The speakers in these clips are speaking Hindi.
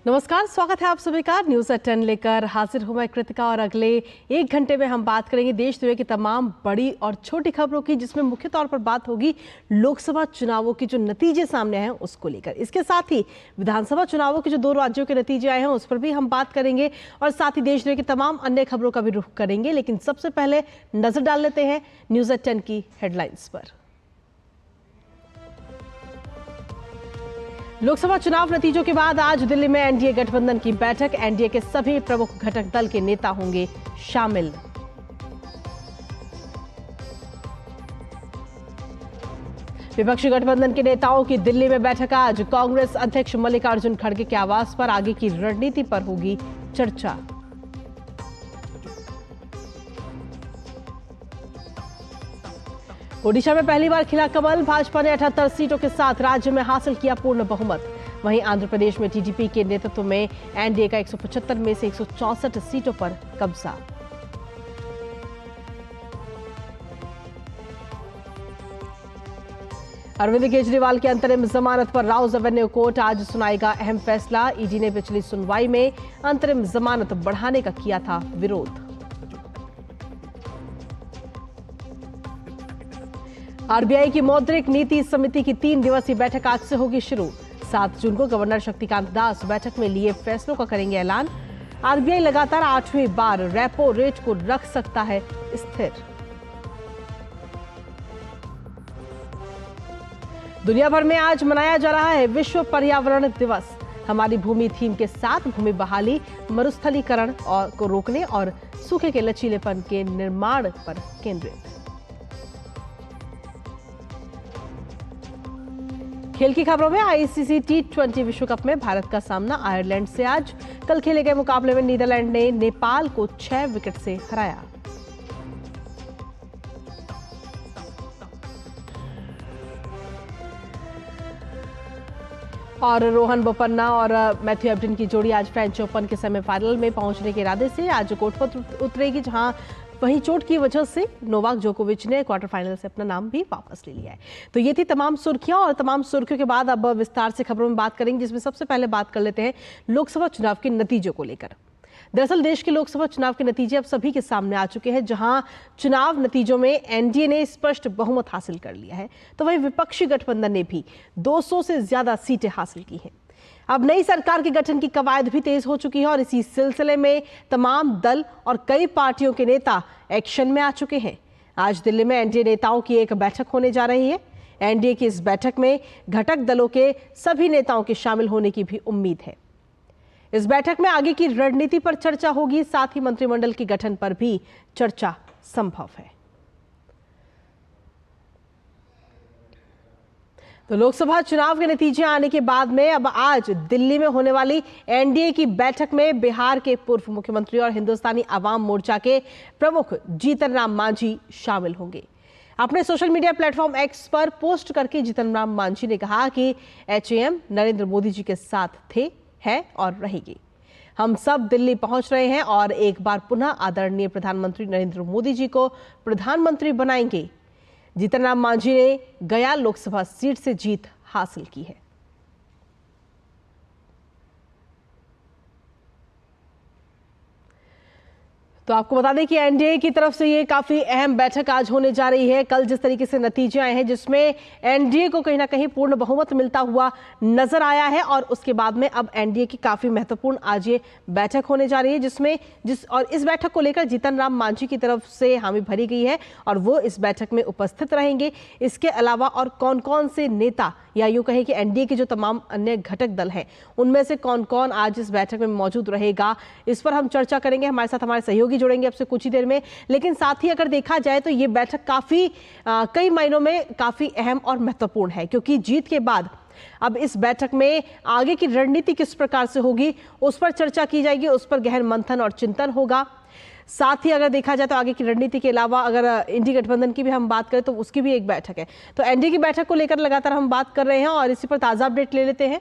नमस्कार, स्वागत है आप सभी का। न्यूज़ एट 10 लेकर हाजिर हूं मैं कृतिका और अगले 1 घंटे में हम बात करेंगे देश दुनिया की तमाम बड़ी और छोटी खबरों की, जिसमें मुख्य तौर पर बात होगी लोकसभा चुनावों की जो नतीजे सामने आए हैं उसको लेकर। इसके साथ ही विधानसभा चुनावों के जो 2 राज्यों के नतीजे आए हैं उस पर भी हम बात करेंगे और साथ ही देश दुनिया की तमाम अन्य खबरों का भी रुख करेंगे। लेकिन सबसे पहले नजर डाल लेते हैं न्यूज़ एट 10 की हेडलाइंस पर। लोकसभा चुनाव नतीजों के बाद आज दिल्ली में एनडीए गठबंधन की बैठक। एनडीए के सभी प्रमुख घटक दल के नेता होंगे शामिल। विपक्षी गठबंधन के नेताओं की दिल्ली में बैठक आज। कांग्रेस अध्यक्ष मल्लिकार्जुन खड़गे के आवास पर आगे की रणनीति पर होगी चर्चा। ओडिशा में पहली बार खिला कमल। भाजपा ने 78 सीटों के साथ राज्य में हासिल किया पूर्ण बहुमत। वहीं आंध्र प्रदेश में टीडीपी के नेतृत्व में एनडीए का 175 में से 164 सीटों पर कब्जा। अरविंद केजरीवाल की अंतरिम जमानत पर राउज एवेन्यू कोर्ट आज सुनाएगा अहम फैसला। ईडी ने पिछली सुनवाई में अंतरिम जमानत बढ़ाने का किया था विरोध। आरबीआई की मौद्रिक नीति समिति की 3 दिवसीय बैठक आज से होगी शुरू। 7 जून को गवर्नर शक्तिकांत दास बैठक में लिए फैसलों का करेंगे ऐलान। आरबीआई लगातार 8वीं बार रेपो रेट को रख सकता है स्थिर। दुनिया भर में आज मनाया जा रहा है विश्व पर्यावरण दिवस। हमारी भूमि थीम के साथ भूमि बहाली, मरुस्थलीकरण को रोकने और सूखे के लचीलेपन के निर्माण पर केंद्रित। खेल की खबरों में आईसीसी T20 विश्व कप में भारत का सामना आयरलैंड से आज। कल खेले गए मुकाबले में नीदरलैंड ने नेपाल को 6 विकेट से हराया। और रोहन बोपन्ना और मैथ्यू एबडन की जोड़ी आज फ्रेंच ओपन के सेमीफाइनल में पहुंचने के इरादे से आज कोर्ट पर उतरेगी, जहां वहीं चोट की वजह से नोवाक जोकोविच ने क्वार्टर फाइनल से अपना नाम भी वापस ले लिया है। तो ये थी तमाम सुर्खियां, और तमाम सुर्खियों के बाद अब विस्तार से खबरों में बात करेंगे, जिसमें सबसे पहले बात कर लेते हैं लोकसभा चुनाव के नतीजों को लेकर। दरअसल देश के लोकसभा चुनाव के नतीजे अब सभी के सामने आ चुके हैं, जहां चुनाव नतीजों में एनडीए ने स्पष्ट बहुमत हासिल कर लिया है, तो वहीं विपक्षी गठबंधन ने भी 200 से ज्यादा सीटें हासिल की हैं। अब नई सरकार के गठन की कवायद भी तेज हो चुकी है और इसी सिलसिले में तमाम दल और कई पार्टियों के नेता एक्शन में आ चुके हैं। आज दिल्ली में एनडीए नेताओं की एक बैठक होने जा रही है। एनडीए की इस बैठक में घटक दलों के सभी नेताओं के शामिल होने की भी उम्मीद है। इस बैठक में आगे की रणनीति पर चर्चा होगी, साथ ही मंत्रिमंडल के गठन पर भी चर्चा संभव है। तो लोकसभा चुनाव के नतीजे आने के बाद में अब आज दिल्ली में होने वाली एनडीए की बैठक में बिहार के पूर्व मुख्यमंत्री और हिंदुस्तानी अवाम मोर्चा के प्रमुख जीतन राम मांझी शामिल होंगे। अपने सोशल मीडिया प्लेटफॉर्म एक्स पर पोस्ट करके जीतन राम मांझी ने कहा कि एचएएम नरेंद्र मोदी जी के साथ थे, है और रहेगी। हम सब दिल्ली पहुंच रहे हैं और एक बार पुनः आदरणीय प्रधानमंत्री नरेंद्र मोदी जी को प्रधानमंत्री बनाएंगे। जीतन राम मांझी ने गया लोकसभा सीट से जीत हासिल की है। तो आपको बता दें कि एनडीए की तरफ से ये काफी अहम बैठक आज होने जा रही है। कल जिस तरीके से नतीजे आए हैं, जिसमें एनडीए को कहीं ना कहीं पूर्ण बहुमत मिलता हुआ नजर आया है, और उसके बाद में अब एनडीए की काफी महत्वपूर्ण आज ये बैठक होने जा रही है, और इस बैठक को लेकर जीतन राम मांझी की तरफ से हामी भरी गई है और वो इस बैठक में उपस्थित रहेंगे। इसके अलावा और कौन कौन से नेता, या यूं कहें कि एनडीए के जो तमाम अन्य घटक दल हैं, उनमें से कौन कौन आज इस बैठक में मौजूद रहेगा, इस पर हम चर्चा करेंगे। हमारे साथ हमारे सहयोगी जुड़ेंगे अब से कुछ ही देर में। लेकिन साथ ही अगर देखा जाए तो ये बैठक कई मायनों में काफी अहम और महत्वपूर्ण है, क्योंकि जीत के बाद अब इस बैठक में आगे की रणनीति किस प्रकार से होगी उस पर चर्चा की जाएगी, उस पर गहन मंथन और चिंतन होगा। साथ ही अगर देखा जाए तो आगे की रणनीति के अलावा अगर इंडी गठबंधन की भी हम बात करें तो उसकी भी एक बैठक है। तो एनडीए की बैठक को लेकर लगातार हम बात कर रहे हैं और इसी पर ताजा अपडेट ले लेते हैं।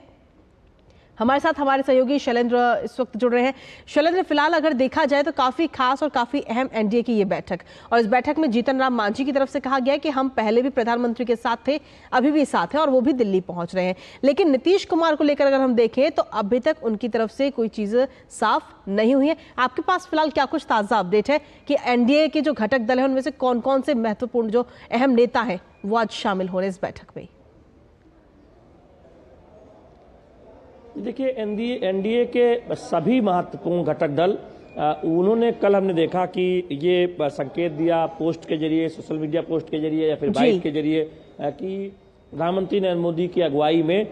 हमारे साथ हमारे सहयोगी शैलेंद्र इस वक्त जुड़ रहे हैं। शैलेंद्र, फिलहाल अगर देखा जाए तो काफी खास और काफी अहम एनडीए की ये बैठक, और इस बैठक में जीतन राम मांझी की तरफ से कहा गया कि हम पहले भी प्रधानमंत्री के साथ थे, अभी भी साथ हैं और वो भी दिल्ली पहुंच रहे हैं। लेकिन नीतीश कुमार को लेकर अगर हम देखें तो अभी तक उनकी तरफ से कोई चीज साफ नहीं हुई है। आपके पास फिलहाल क्या कुछ ताजा अपडेट है कि एनडीए के जो घटक दल है उनमें से कौन कौन से महत्वपूर्ण जो अहम नेता है वो आज शामिल हो रहे इस बैठक में? देखिए, एनडीए के सभी महत्वपूर्ण घटक दल उन्होंने कल हमने देखा कि ये संकेत दिया पोस्ट के जरिए, सोशल मीडिया पोस्ट के जरिए या फिर बाइट के जरिए कि प्रधानमंत्री नरेंद्र मोदी की अगुवाई में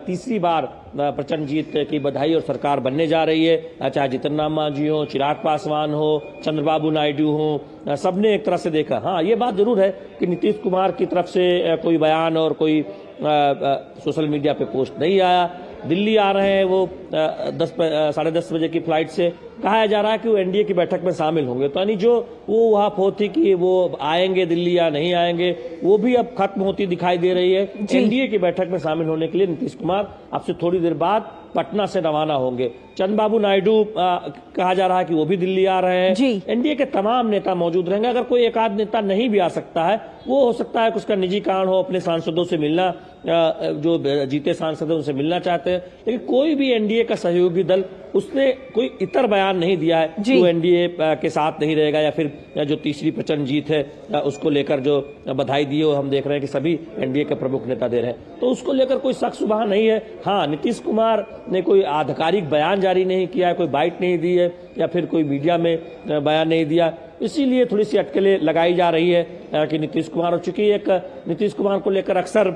तीसरी बार प्रचंड जीत की बधाई और सरकार बनने जा रही है। चाहे जीतन राम मांझी हो, चिराग पासवान हो, चंद्रबाबू नायडू हो, सबने एक तरह से देखा। हाँ, ये बात जरूर है कि नीतीश कुमार की तरफ से कोई बयान और कोई सोशल मीडिया पे पोस्ट नहीं आया। दिल्ली आ रहे हैं वो 10-10:30 बजे की फ्लाइट से। कहा जा रहा है कि वो एनडीए की बैठक में शामिल होंगे, तो यानी जो वो वहाँ फोत थी कि वो आएंगे दिल्ली या नहीं आएंगे, वो भी अब खत्म होती दिखाई दे रही है। एनडीए की बैठक में शामिल होने के लिए नीतीश कुमार अब से थोड़ी देर बाद पटना से रवाना होंगे। चंद्रबाबू नायडू कहा जा रहा है कि वो भी दिल्ली आ रहे हैं। एनडीए के तमाम नेता मौजूद रहेंगे। अगर कोई एक आध नेता नहीं भी आ सकता है, वो हो सकता है कि उसका निजी कारण हो, अपने सांसदों से मिलना, जो जीते सांसद है उनसे मिलना चाहते हैं। लेकिन कोई भी एनडीए का सहयोगी दल उसने कोई इतर बयान नहीं दिया है कि वो एनडीए के साथ नहीं रहेगा या फिर जो तीसरी प्रचंड जीत है उसको लेकर जो बधाई दी है, हम देख रहे हैं कि सभी एनडीए के प्रमुख नेता दे रहे हैं, तो उसको लेकर कोई शक सुबह नहीं है। हाँ, नीतीश कुमार ने कोई आधिकारिक बयान जारी नहीं किया है, कोई बाइट नहीं दी है या फिर कोई मीडिया में बयान नहीं दिया, इसीलिए थोड़ी सी अटकलें लगाई जा रही है कि नीतीश कुमार, और चूंकि एक नीतीश कुमार को लेकर अक्सर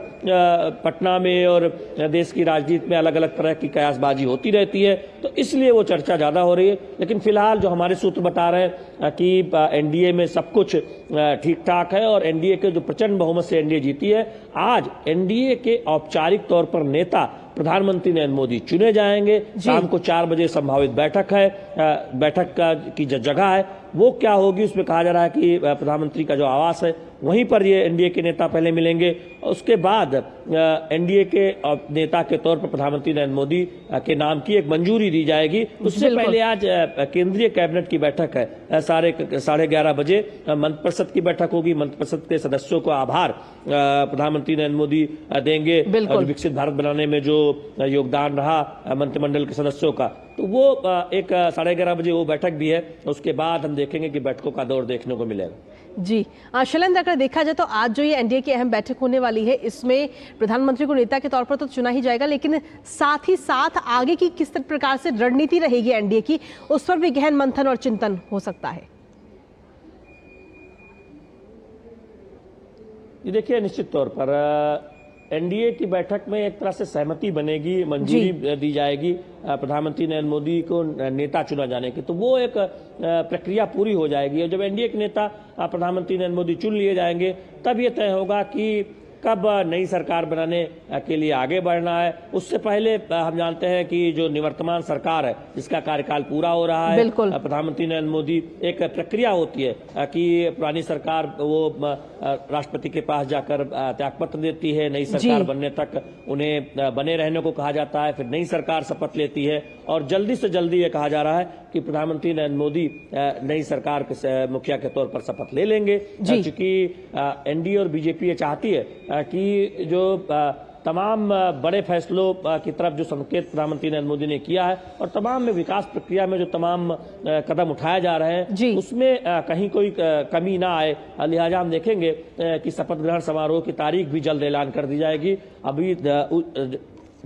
पटना में और देश की राजनीति में अलग अलग तरह की कयासबाजी होती रहती है, तो इसलिए वो चर्चा ज्यादा हो रही है। लेकिन फिलहाल जो हमारे सूत्र बता रहे हैं कि एनडीए में सब कुछ ठीक ठाक है और एनडीए के जो प्रचंड बहुमत से एनडीए जीती है। आज एनडीए के औपचारिक तौर पर नेता प्रधानमंत्री नरेंद्र मोदी चुने जाएंगे। शाम को 4 बजे संभावित बैठक है। बैठक की जो जगह है वो क्या होगी, उसमें कहा जा रहा है कि प्रधानमंत्री का जो आवास है वहीं पर ये एनडीए के नेता पहले मिलेंगे। उसके बाद एनडीए के नेता के तौर पर प्रधानमंत्री नरेंद्र मोदी के नाम की एक मंजूरी दी जाएगी। उससे पहले आज केंद्रीय कैबिनेट की बैठक है। 11:30 बजे मंत्रिपरिषद की बैठक होगी। मंत्रिपरिषद के सदस्यों को आभार प्रधानमंत्री नरेंद्र मोदी देंगे, विकसित भारत बनाने में जो योगदान रहा मंत्रिमंडल के सदस्यों का, तो वो एक 11:30 बजे वो बैठक भी है। उसके बाद हम देखेंगे कि बैठकों का दौर देखने को मिलेगा। जी शैलेंद्र, अगर देखा जाए तो आज जो ये एनडीए की अहम बैठक होने वाली है, इसमें प्रधानमंत्री को नेता के तौर पर तो चुना ही जाएगा, लेकिन साथ ही साथ आगे की किस प्रकार से रणनीति रहेगी एनडीए की, उस पर भी गहन मंथन और चिंतन हो सकता है। ये देखिए, निश्चित तौर पर एनडीए की बैठक में एक तरह से सहमति बनेगी, मंजूरी दी जाएगी प्रधानमंत्री नरेंद्र मोदी को नेता चुना जाने की, तो वो एक प्रक्रिया पूरी हो जाएगी। और जब एनडीए के नेता प्रधानमंत्री नरेंद्र मोदी चुन लिए जाएंगे, तब ये तय होगा कि कब नई सरकार बनाने के लिए आगे बढ़ना है। उससे पहले हम जानते हैं कि जो निवर्तमान सरकार है जिसका कार्यकाल पूरा हो रहा है, प्रधानमंत्री नरेंद्र मोदी, एक प्रक्रिया होती है कि पुरानी सरकार वो राष्ट्रपति के पास जाकर त्यागपत्र देती है, नई सरकार बनने तक उन्हें बने रहने को कहा जाता है, फिर नई सरकार शपथ लेती है और जल्दी से जल्दी ये कहा जा रहा है कि प्रधानमंत्री नरेंद्र मोदी नई सरकार के मुखिया के तौर पर शपथ ले लेंगे। चूंकि एनडीए और बीजेपी ये चाहती है कि जो तमाम बड़े फैसलों की तरफ जो संकेत प्रधानमंत्री नरेंद्र मोदी ने किया है और तमाम में विकास प्रक्रिया में जो तमाम कदम उठाए जा रहे हैं उसमें कहीं कोई कमी ना आए, लिहाजा हम देखेंगे कि शपथ ग्रहण समारोह की तारीख भी जल्द ऐलान कर दी जाएगी। अभी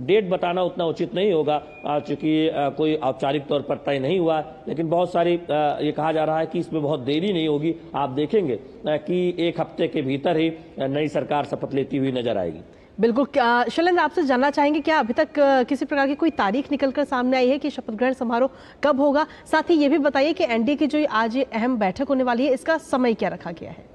डेट बताना उतना उचित नहीं होगा क्योंकि कोई औपचारिक तौर पर तय नहीं हुआ, लेकिन बहुत सारी ये कहा जा रहा है कि इसमें बहुत देरी नहीं होगी। आप देखेंगे कि 1 हफ्ते के भीतर ही नई सरकार शपथ लेती हुई नजर आएगी। बिल्कुल। शैलेंद्र, आपसे जानना चाहेंगे क्या अभी तक किसी प्रकार की कोई तारीख निकलकर सामने आई है कि शपथ ग्रहण समारोह कब होगा? साथ ही ये भी बताइए कि एनडीए की जो आज ये अहम बैठक होने वाली है, इसका समय क्या रखा गया है?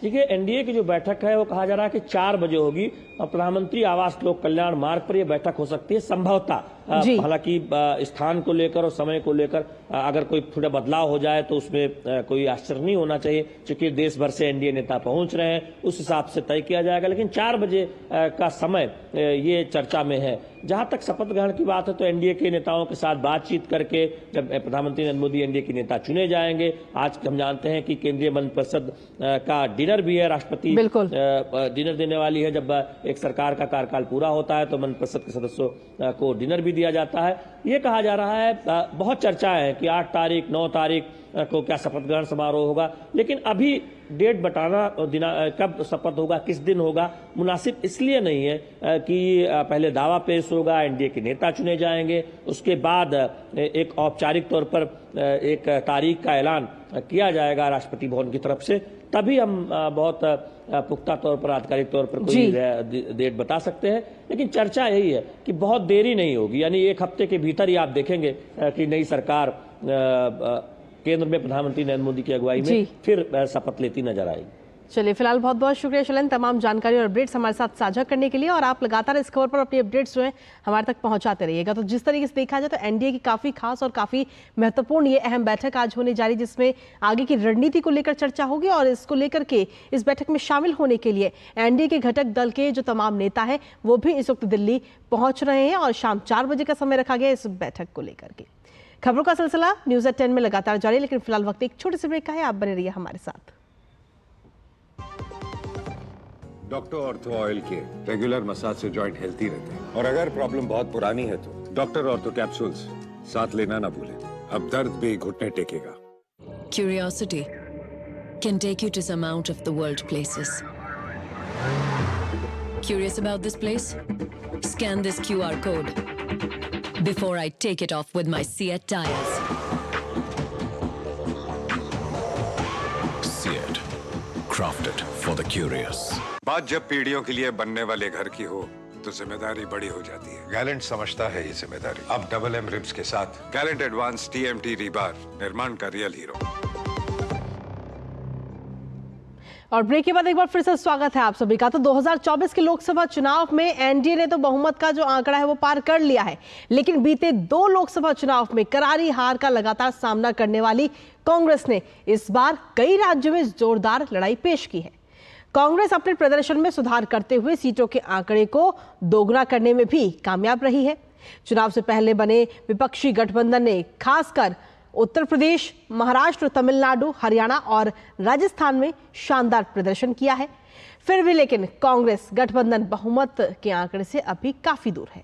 देखिए, एनडीए की जो बैठक है वो कहा जा रहा है कि 4 बजे होगी और प्रधानमंत्री आवास लोक कल्याण मार्ग पर यह बैठक हो सकती है संभवतः। हालांकि स्थान को लेकर और समय को लेकर अगर कोई थोड़ा बदलाव हो जाए तो उसमें कोई आश्चर्य नहीं होना चाहिए, क्योंकि देश भर से एनडीए नेता पहुंच रहे हैं, उस हिसाब से तय किया जाएगा। लेकिन 4 बजे का समय ये चर्चा में है। जहां तक शपथ ग्रहण की बात है तो एनडीए के नेताओं के साथ बातचीत करके जब प्रधानमंत्री नरेंद्र मोदी एनडीए के नेता चुने जाएंगे। आज हम जानते हैं कि केंद्रीय मंत्रिपरिषद का डिनर भी है, राष्ट्रपति डिनर देने वाली है। जब एक सरकार का कार्यकाल पूरा होता है तो मंत्रिपरिषद के सदस्यों को डिनर भी दिया जाता है। ये कहा जा रहा है, बहुत चर्चाएं हैं कि 8 तारीख 9 तारीख को क्या शपथ ग्रहण समारोह होगा, लेकिन अभी डेट बताना कब शपथ होगा, किस दिन होगा, मुनासिब इसलिए नहीं है कि पहले दावा पेश होगा, एनडीए के नेता चुने जाएंगे, उसके बाद एक औपचारिक तौर पर एक तारीख का ऐलान किया जाएगा राष्ट्रपति भवन की तरफ से, तभी हम बहुत पुख्ता तौर पर आधिकारिक तौर पर कोई डेट बता सकते हैं। लेकिन चर्चा यही है कि बहुत देरी नहीं होगी, यानी 1 हफ्ते के भीतर ही आप देखेंगे कि नई सरकार केंद्र में प्रधानमंत्री नरेंद्र मोदी की अगुवाई में फिर शपथ लेती नजर आएगी। चलिए, फिलहाल बहुत बहुत शुक्रिया शैलेंद्र, तमाम जानकारी और अपडेट्स हमारे साथ साझा करने के लिए। और आप लगातार इस खबर पर अपनी अपडेट्स जो है हमारे तक पहुंचाते रहिएगा। तो जिस तरीके से देखा जाए तो एनडीए की काफी खास और काफी महत्वपूर्ण ये अहम बैठक आज होने जा रही, जिसमें आगे की रणनीति को लेकर चर्चा होगी। और इसको लेकर के इस बैठक में शामिल होने के लिए एनडीए के घटक दल के जो तमाम नेता है वो भी इस वक्त दिल्ली पहुंच रहे हैं और शाम 4 बजे का समय रखा गया इस बैठक को लेकर के। खबरों का सिलसिला न्यूज़ एट 10 में लगातार जारी है, लेकिन फिलहाल वक्त एक छोटे से ब्रेक का है। आप बने रहिए हमारे साथ। डॉक्टर ऑर्थो ऑयल के रेगुलर मसाज से जॉइंट हेल्थी रहते हैं, और अगर प्रॉब्लम बहुत पुरानी है तो डॉक्टर ऑर्थो कैप्सूल्स साथ लेना ना भूलें। अब दर्द भी घुटने टेकेगा। Curiosity can take you to some out of the world places. Curious about this place? Scan this QR code before I take it off with my Seat tires. Seat, crafted for the curious. बात जब पीढ़ियों के लिए बनने वाले घर की हो तो जिम्मेदारी बड़ी हो जाती है। गैलेंट समझता है ये जिम्मेदारी। अब डबल एम रिब्स के साथ गैलेंट एडवांस टीएमटी रीबार, निर्माण का रियल हीरो। और ब्रेक के बाद एक बार फिर से स्वागत है आप सभी का। तो 2024 के लोकसभा चुनाव में एनडीए ने तो बहुमत का जो आंकड़ा है वो पार कर लिया है, लेकिन बीते 2 लोकसभा चुनाव में करारी हार का लगातार सामना करने वाली कांग्रेस ने इस बार कई राज्यों में जोरदार लड़ाई पेश की है। कांग्रेस अपने प्रदर्शन में सुधार करते हुए सीटों के आंकड़े को दोगुना करने में भी कामयाब रही है। चुनाव से पहले बने विपक्षी गठबंधन ने खासकर उत्तर प्रदेश, महाराष्ट्र, तमिलनाडु, हरियाणा और राजस्थान में शानदार प्रदर्शन किया है। फिर भी लेकिन कांग्रेस गठबंधन बहुमत के आंकड़े से अभी काफी दूर है।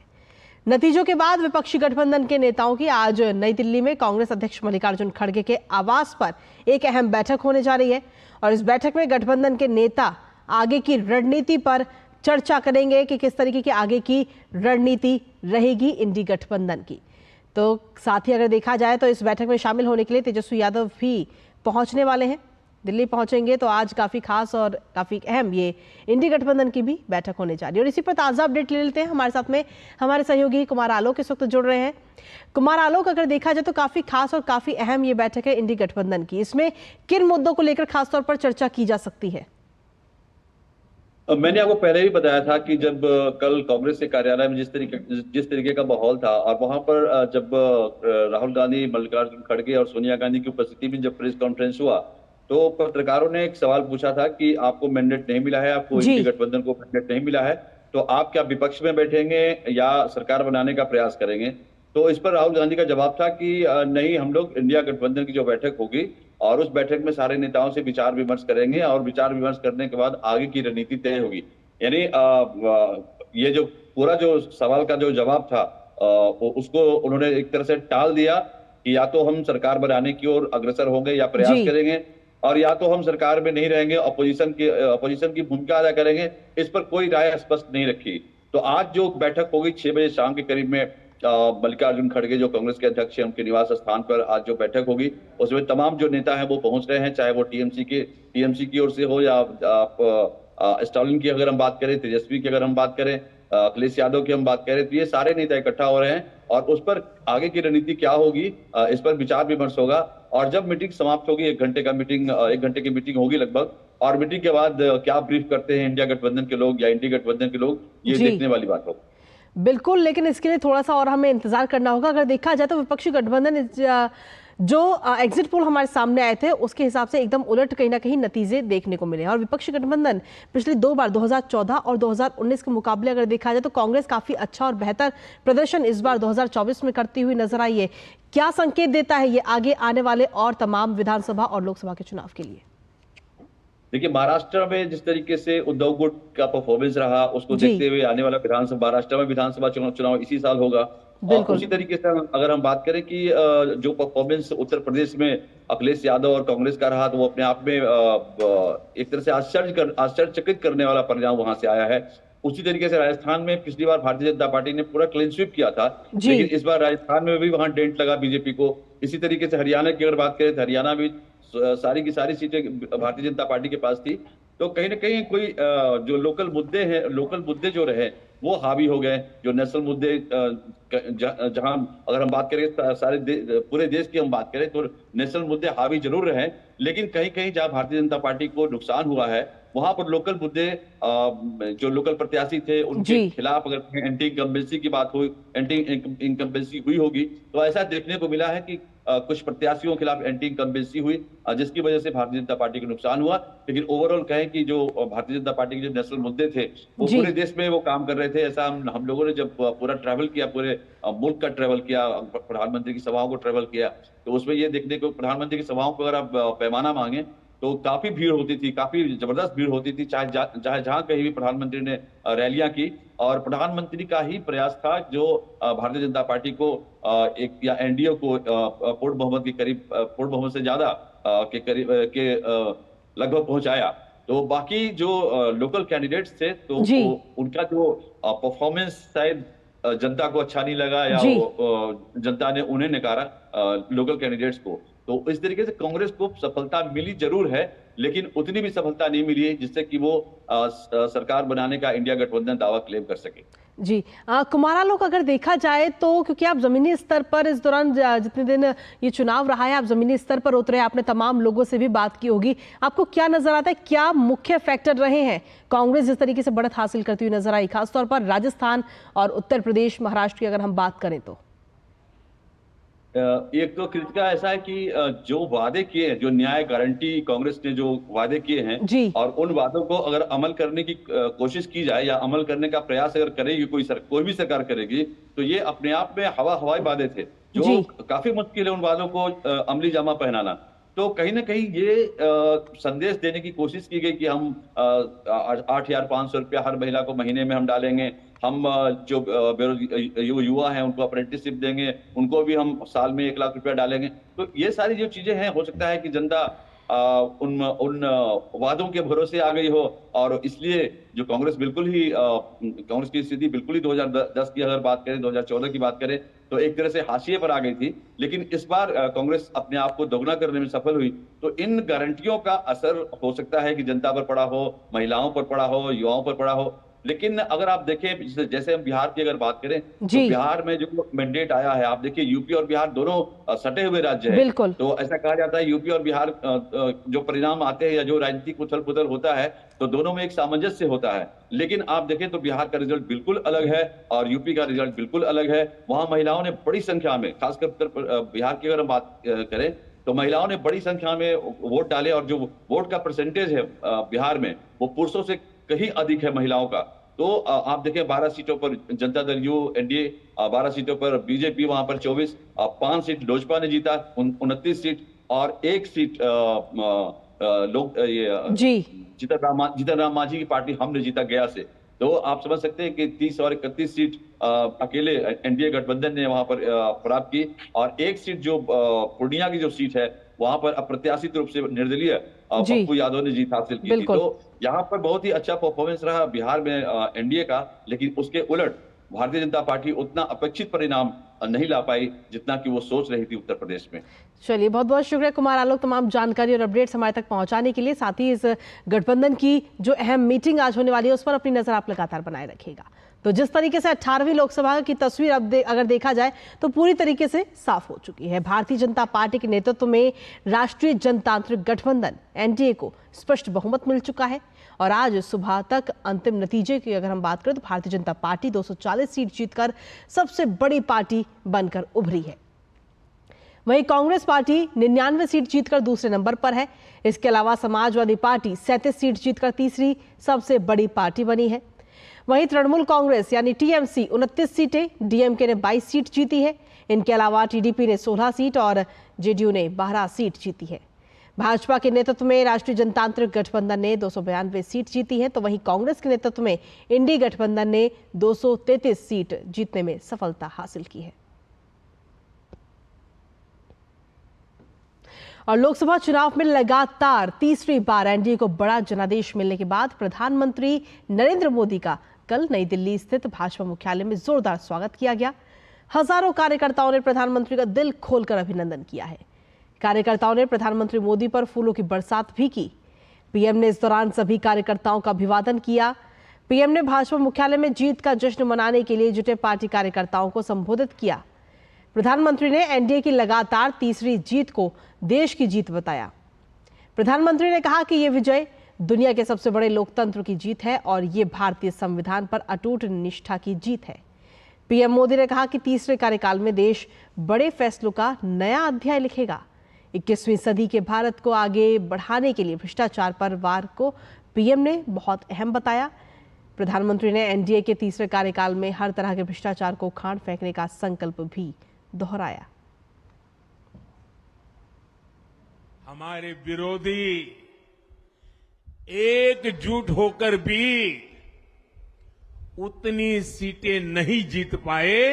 नतीजों के बाद विपक्षी गठबंधन के नेताओं की आज नई दिल्ली में कांग्रेस अध्यक्ष मल्लिकार्जुन खड़गे के आवास पर एक अहम बैठक होने जा रही है और इस बैठक में गठबंधन के नेता आगे की रणनीति पर चर्चा करेंगे कि किस तरीके की आगे की रणनीति रहेगी इंडी गठबंधन की। तो साथ ही अगर देखा जाए तो इस बैठक में शामिल होने के लिए तेजस्वी यादव भी पहुंचने वाले हैं, दिल्ली पहुंचेंगे। तो आज काफी खास और काफी अहम ये इंडी गठबंधन की भी बैठक होने जा रही है। और इसी पर ताजा अपडेट ले लेते हैं। हमारे साथ में हमारे सहयोगी कुमार आलोक इस वक्त जुड़ रहे हैं। कुमार आलोक, अगर देखा जाए तो काफी खास और काफी अहम ये बैठक है इंडी गठबंधन की, इसमें किन मुद्दों को लेकर खासतौर पर चर्चा की जा सकती है? मैंने आपको पहले भी बताया था कि जब कल कांग्रेस के कार्यालय में जिस तरीके का माहौल था और वहां पर जब राहुल गांधी, मल्लिकार्जुन खड़गे और सोनिया गांधी की उपस्थिति में जब प्रेस कॉन्फ्रेंस हुआ तो पत्रकारों ने एक सवाल पूछा था कि आपको मैंडेट नहीं मिला है, आपको इंडी गठबंधन को मैंडेट नहीं मिला है, तो आप क्या विपक्ष में बैठेंगे या सरकार बनाने का प्रयास करेंगे? तो इस पर राहुल गांधी का जवाब था कि नहीं, हम लोग इंडिया गठबंधन की जो बैठक होगी और उस बैठक में सारे नेताओं से विचार विमर्श करेंगे और विचार विमर्श करने के बाद आगे की रणनीति तय होगी। यानी ये जो पूरा जो सवाल का जो जवाब था उसको उन्होंने एक तरह से टाल दिया कि या तो हम सरकार बनाने की ओर अग्रसर होंगे या प्रयास करेंगे, और या तो हम सरकार में नहीं रहेंगे, अपोजिशन की भूमिका अदा करेंगे। इस पर कोई राय स्पष्ट नहीं रखी। तो आज जो बैठक होगी 6 बजे शाम के करीब में मल्लिकार्जुन खड़गे जो कांग्रेस के अध्यक्ष हैं उनके निवास स्थान पर आज जो बैठक होगी उसमें तमाम जो नेता हैं वो पहुंच रहे हैं, चाहे वो टीएमसी की ओर से हो या आप स्टालिन की अगर हम बात करें, तेजस्वी की अगर हम बात करें, अखिलेश यादव की हम बात करें, तो ये सारे नेता इकट्ठा हो रहे हैं और उस पर आगे की रणनीति क्या होगी इस पर विचार विमर्श होगा। और जब मीटिंग समाप्त होगी, 1 घंटे की मीटिंग होगी लगभग, और मीटिंग के बाद क्या ब्रीफ करते हैं इंडिया गठबंधन के लोग या इंडिया गठबंधन के लोग, ये जी। देखने वाली बात होगी। बिल्कुल, लेकिन इसके लिए थोड़ा सा और हमें इंतजार करना होगा। अगर देखा जाए तो विपक्षी गठबंधन जो एग्जिट पोल हमारे सामने आए थे उसके हिसाब से एकदम उलट कहीं ना कहीं नतीजे देखने को मिले। और विपक्षी गठबंधन पिछली 2 बार 2014 और 2019 के मुकाबले अगर देखा जाए तो कांग्रेस काफी अच्छा और बेहतर प्रदर्शन इस बार 2024 में करती हुई नजर आई है। क्या संकेत देता है ये आगे आने वाले और तमाम विधानसभा और लोकसभा के चुनाव के लिए? देखिए, महाराष्ट्र में जिस तरीके से उद्धव गुट का परफॉर्मेंस रहा, उसको जी। देखते हुए आने वाला महाराष्ट्र में विधानसभा चुनाव इसी साल होगा। और बिल्कुल। उसी तरीके से अगर हम बात करें कि जो परफॉर्मेंस उत्तर प्रदेश में अखिलेश यादव और कांग्रेस का रहा, तो वो अपने आप में एक तरह से आश्चर्यचकित करने वाला परिणाम वहां से आया है। उसी तरीके से राजस्थान में पिछली बार भारतीय जनता पार्टी ने पूरा क्लीन स्वीप किया था, जी। लेकिन इस बार राजस्थान में भी वहां डेंट लगा बीजेपी को। इसी तरीके से हरियाणा की अगर बात करें तो हरियाणा भी सारी की सारी सीटें भारतीय जनता पार्टी के पास थी। तो कहीं ना कहीं कोई जो लोकल मुद्दे जो रहे वो हावी हो गए। जो नेशनल मुद्दे जहां अगर हम बात करें पूरे देश की हम बात करें तो नेशनल मुद्दे हावी जरूर रहे, लेकिन कहीं कहीं जहां भारतीय जनता पार्टी को नुकसान हुआ है वहां पर लोकल मुद्दे, जो लोकल प्रत्याशी थे उनके जी। खिलाफ अगर एंटी इनकम्बेंसी की बात हुई, एंटी इनकम्बेंसी हुई होगी, तो ऐसा देखने को मिला है कि कुछ प्रत्याशियों के खिलाफ एंटी इनकम्बेंसी हुई, जिसकी वजह से भारतीय जनता पार्टी को नुकसान हुआ। लेकिन ओवरऑल कहें कि जो भारतीय जनता पार्टी के जो नेशनल मुद्दे थे वो जी। पूरे देश में वो काम कर रहे थे। ऐसा हम लोगों ने जब पूरा ट्रैवल किया, पूरे मुल्क का ट्रैवल किया, प्रधानमंत्री की सभाओं को ट्रैवल किया, तो उसमें ये देखने को, प्रधानमंत्री की सभाओं को अगर आप पैमाना मांगे तो काफी भीड़ होती थी, काफी जबरदस्त भीड़ होती थी, चाहे जहां कहीं भी प्रधानमंत्री ने रैलियां की। और प्रधानमंत्री का ही प्रयास था जो भारतीय जनता पार्टी को एक या एनडीए को पूर्ण बहुमत के करीब, पूर्ण बहुमत से ज्यादा के करीब के लगभग पहुंचाया। तो बाकी जो लोकल कैंडिडेट्स थे तो उनका जो परफॉर्मेंस शायद जनता को अच्छा नहीं लगा, या जनता ने उन्हें नकारा, लोकल कैंडिडेट्स को। तो इस तरीके से कांग्रेस को सफलता मिली जरूर है, लेकिन उतनी भी सफलता नहीं मिली है जिससे कि वो सरकार बनाने का इंडिया गठबंधन दावा क्लेम कर सके। जी, कुमार आलोक, अगर देखा जाए तो क्योंकि आप जमीनी स्तर पर इस दौरान जितने दिन ये चुनाव रहा है आप जमीनी स्तर पर उतरे, आपने तमाम लोगों से भी बात की होगी, आपको क्या नजर आता है, क्या मुख्य फैक्टर रहे हैं कांग्रेस जिस तरीके से बढ़त हासिल करती हुई नजर आई, खासतौर पर राजस्थान और उत्तर प्रदेश, महाराष्ट्र की अगर हम बात करें तो? एक तो कृतिका ऐसा है कि जो वादे किए हैं, जो न्याय गारंटी कांग्रेस ने जो वादे किए हैं, और उन वादों को अगर अमल करने की कोशिश की जाए या अमल करने का प्रयास अगर करेगी कोई भी सरकार करेगी, तो ये अपने आप में हवाई वादे थे जो काफी मुश्किल है उन वादों को अमली जामा पहनाना। तो कहीं ना कहीं ये संदेश देने की कोशिश की गई कि हम 8,500 रुपया हर महिला को महीने में हम डालेंगे, हम जो युवा हैं उनको अप्रेंटिसशिप देंगे, उनको भी हम साल में 1 लाख रुपया डालेंगे। तो ये सारी जो चीजें हैं, हो सकता है कि जनता उन वादों के भरोसे आ गई हो, और इसलिए जो कांग्रेस बिल्कुल ही कांग्रेस की स्थिति बिल्कुल ही 2010 की अगर बात करें, 2014 की बात करें, तो एक तरह से हाशिए पर आ गई थी। लेकिन इस बार कांग्रेस अपने आप को दोगुना करने में सफल हुई। तो इन गारंटियों का असर हो सकता है कि जनता पर पड़ा हो, महिलाओं पर पड़ा हो, युवाओं पर पड़ा हो। लेकिन अगर आप देखें, जैसे हम बिहार की अगर बात करें तो बिहार में जो मैंडेट आया है, आप देखिए यूपी और बिहार दोनों सटे हुए राज्य हैं। तो ऐसा कहा जाता है यूपी और बिहार जो परिणाम आते हैं या जो राजनीतिक उथल पुथल होता है तो दोनों में एक सामंजस्य होता है। लेकिन आप देखें तो बिहार का रिजल्ट बिल्कुल अलग है और यूपी का रिजल्ट बिल्कुल अलग है। वहां महिलाओं ने बड़ी संख्या में, खासकर बिहार की अगर हम बात करें तो महिलाओं ने बड़ी संख्या में वोट डाले, और जो वोट का परसेंटेज है बिहार में वो पुरुषों से कहीं अधिक है महिलाओं का। तो आप देखें 12 सीटों पर जनता दल यू एनडीए, 12 सीटों पर बीजेपी, वहां पर 24, 5 सीट लोजपा ने जीता, 29 सीट, और 1 सीट जीतन राम मांझी की पार्टी हमने जीता गया से। तो आप समझ सकते हैं कि 30 और 31 सीट अकेले एनडीए गठबंधन ने वहां पर प्राप्त की, और 1 सीट जो पूर्णिया की जो सीट है वहां पर अप्रत्याशित रूप से निर्दलीय पप्पू यादव ने जीत हासिल की थी। तो यहाँ पर बहुत ही अच्छा परफॉर्मेंस रहा बिहार में एनडीए का, लेकिन उसके उलट भारतीय जनता पार्टी उतना अपेक्षित परिणाम नहीं ला पाई जितना कि वो सोच रही थी उत्तर प्रदेश में। चलिए, बहुत बहुत शुक्रिया कुमार आलोक तमाम जानकारी और अपडेट्स हमारे तक पहुंचाने के लिए। साथ ही इस गठबंधन की जो अहम मीटिंग आज होने वाली है उस पर अपनी नजर आप लगातार बनाए रखिएगा। तो जिस तरीके से 18वीं लोकसभा की तस्वीर अब अगर देखा जाए तो पूरी तरीके से साफ हो चुकी है। भारतीय जनता पार्टी के नेतृत्व में राष्ट्रीय जनतांत्रिक गठबंधन एनडीए को स्पष्ट बहुमत मिल चुका है और आज सुबह तक अंतिम नतीजे की अगर हम बात करें तो भारतीय जनता पार्टी 240 सीट जीतकर सबसे बड़ी पार्टी बनकर उभरी है। वहीं कांग्रेस पार्टी 99 सीट जीतकर दूसरे नंबर पर है। इसके अलावा समाजवादी पार्टी 37 सीट जीतकर तीसरी सबसे बड़ी पार्टी बनी है। वहीं तृणमूल कांग्रेस यानी टीएमसी 29 सीटें, डीएमके ने 22 सीट जीती है। इनके अलावा टीडीपी ने 16 सीट और जेडीयू ने 12 सीट जीती है। भाजपा के नेतृत्व में राष्ट्रीय जनतांत्रिक गठबंधन ने 292 सीट जीती है, तो वहीं कांग्रेस के नेतृत्व में इंडी गठबंधन ने 233 सीट जीतने में सफलता हासिल की है। और लोकसभा चुनाव में लगातार तीसरी बार एनडीए को बड़ा जनादेश मिलने के बाद प्रधानमंत्री नरेंद्र मोदी का कल नई दिल्ली स्थित भाजपा मुख्यालय में जोरदार स्वागत किया गया। हजारों कार्यकर्ताओं ने प्रधानमंत्री का दिल खोलकर अभिनंदन किया है। कार्यकर्ताओं ने प्रधानमंत्री मोदी पर फूलों की बरसात भी की। पीएम ने इस दौरान सभी कार्यकर्ताओं का अभिवादन किया। पीएम ने भाजपा मुख्यालय में जीत का जश्न मनाने के लिए जुटे पार्टी कार्यकर्ताओं को संबोधित किया। प्रधानमंत्री ने एनडीए की लगातार तीसरी जीत को देश की जीत बताया। प्रधानमंत्री ने कहा कि यह विजय दुनिया के सबसे बड़े लोकतंत्र की जीत है और ये भारतीय संविधान पर अटूट निष्ठा की जीत है। पीएम मोदी ने कहा कि तीसरे कार्यकाल में देश बड़े फैसलों का नया अध्याय लिखेगा। 21वीं सदी के भारत को आगे बढ़ाने के लिए भ्रष्टाचार पर वार को पीएम ने बहुत अहम बताया। प्रधानमंत्री ने एनडीए के तीसरे कार्यकाल में हर तरह के भ्रष्टाचार को उखाड़ फेंकने का संकल्प भी दोहराया। हमारे विरोधी एकजुट होकर भी उतनी सीटें नहीं जीत पाए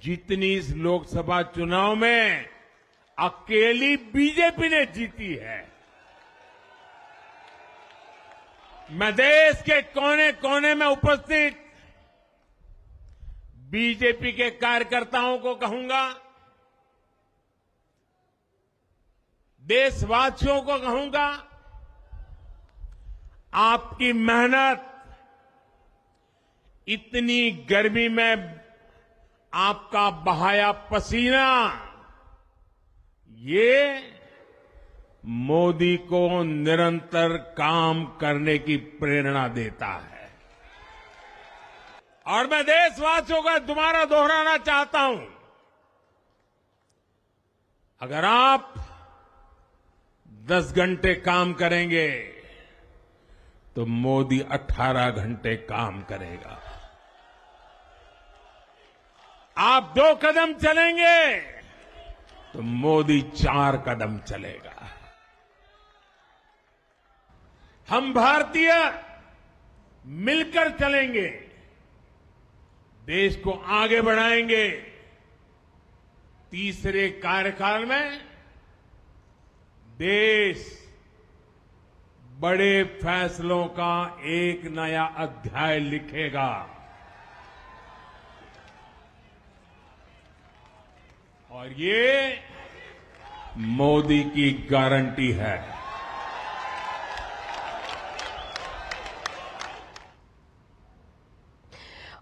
जितनी इस लोकसभा चुनाव में अकेली बीजेपी ने जीती है। मैं देश के कोने कोने में उपस्थित बीजेपी के कार्यकर्ताओं को कहूंगा, देशवासियों को कहूंगा, आपकी मेहनत, इतनी गर्मी में आपका बहाया पसीना, ये मोदी को निरंतर काम करने की प्रेरणा देता है। और मैं देशवासियों का दोबारा दोहराना चाहता हूं, अगर आप 10 घंटे काम करेंगे तो मोदी 18 घंटे काम करेगा। आप 2 कदम चलेंगे तो मोदी 4 कदम चलेगा। हम भारतीय मिलकर चलेंगे, देश को आगे बढ़ाएंगे। तीसरे कार्यकाल में देश बड़े फैसलों का एक नया अध्याय लिखेगा। और ये मोदी की गारंटी है।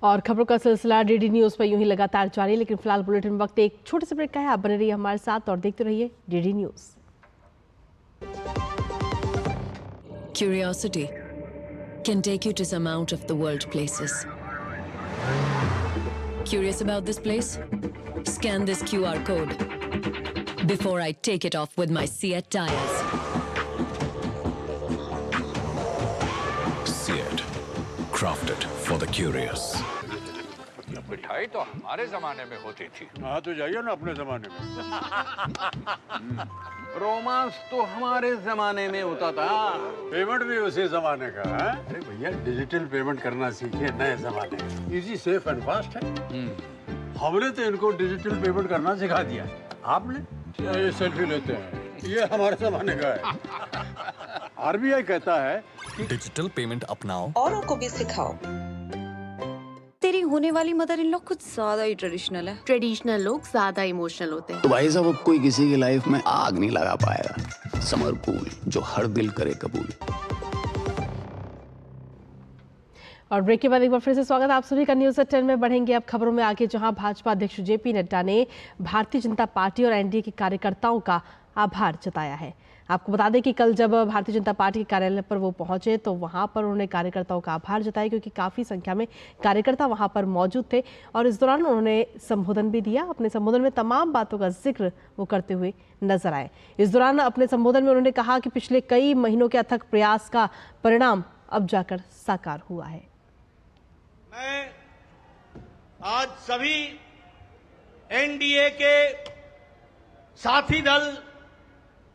और खबरों का सिलसिला डीडी न्यूज पर यूं ही लगातार जारी है, लेकिन फिलहाल बुलेटिन वक्त एक छोटे से ब्रेक का है। आप बने रहिए हमारे साथ और देखते रहिए DD news. Curiosity can take you to some out of the world places. Curious about this place? Scan this QR code before I take it off with my Seat tires. Seat, crafted for the curious. मिठाई तो हमारे जमाने में होती थी। हाँ तो जाइए ना अपने जमाने में। रोमांस तो हमारे जमाने में होता था। पेमेंट भी उसी जमाने का है। अरे भैया डिजिटल पेमेंट करना सीखे नए जमाने में। इजी, सेफ एंड फास्ट है। हमने तो इनको डिजिटल पेमेंट करना सिखा दिया। आपने ये सेल्फी लेते हैं, ये हमारे जमाने का है। आरबीआई कहता है कि डिजिटल पेमेंट अपनाओ, औरों को भी सिखाओ। तेरी होने वाली मदर इन लॉ कुछ ज्यादा ही ट्रेडिशनल है। ट्रेडिशनल लोग ज्यादा इमोशनल होते हैं। तो भाई साहब अब कोई किसी की लाइफ में आग नहीं लगा पाएगा। समर कूल, जो हर दिल करे कबूल। और ब्रेक के बाद एक बार फिर से स्वागत आप सभी का न्यूज़ एट 10 में बढ़ेंगे अब खबरों में आगे, जहां भाजपा अध्यक्ष जेपी नड्डा ने भारतीय जनता पार्टी और एनडीए के कार्यकर्ताओं का आभार जताया है। आपको बता दें कि कल जब भारतीय जनता पार्टी के कार्यालय पर वो पहुंचे तो वहां पर उन्होंने कार्यकर्ताओं का आभार जताया, क्योंकि काफी संख्या में कार्यकर्ता वहां पर मौजूद थे और इस दौरान उन्होंने संबोधन भी दिया। अपने संबोधन में तमाम बातों का जिक्र वो करते हुए नजर आए। इस दौरान अपने संबोधन में उन्होंने कहा कि पिछले कई महीनों के अथक प्रयास का परिणाम अब जाकर साकार हुआ है। मैं आज सभी एनडीए के साथी दल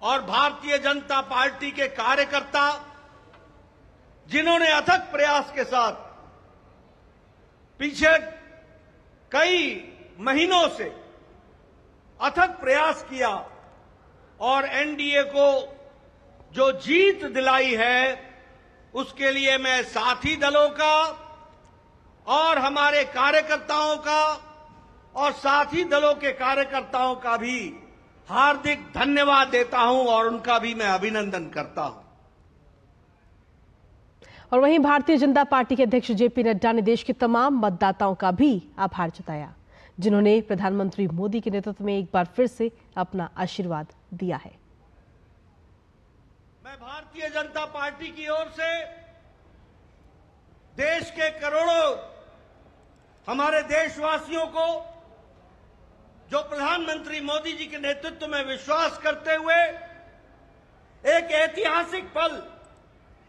और भारतीय जनता पार्टी के कार्यकर्ता, जिन्होंने अथक प्रयास के साथ पीछे कई महीनों से अथक प्रयास किया और एनडीए को जो जीत दिलाई है, उसके लिए मैं साथी दलों का और हमारे कार्यकर्ताओं का और साथी दलों के कार्यकर्ताओं का भी हार्दिक धन्यवाद देता हूं और उनका भी मैं अभिनंदन करता हूं। और वहीं भारतीय जनता पार्टी के अध्यक्ष जेपी नड्डा ने देश के तमाम मतदाताओं का भी आभार जताया, जिन्होंने प्रधानमंत्री मोदी के नेतृत्व में एक बार फिर से अपना आशीर्वाद दिया है। मैं भारतीय जनता पार्टी की ओर से देश के करोड़ों हमारे देशवासियों को, जो प्रधानमंत्री मोदी जी के नेतृत्व में विश्वास करते हुए एक ऐतिहासिक पल,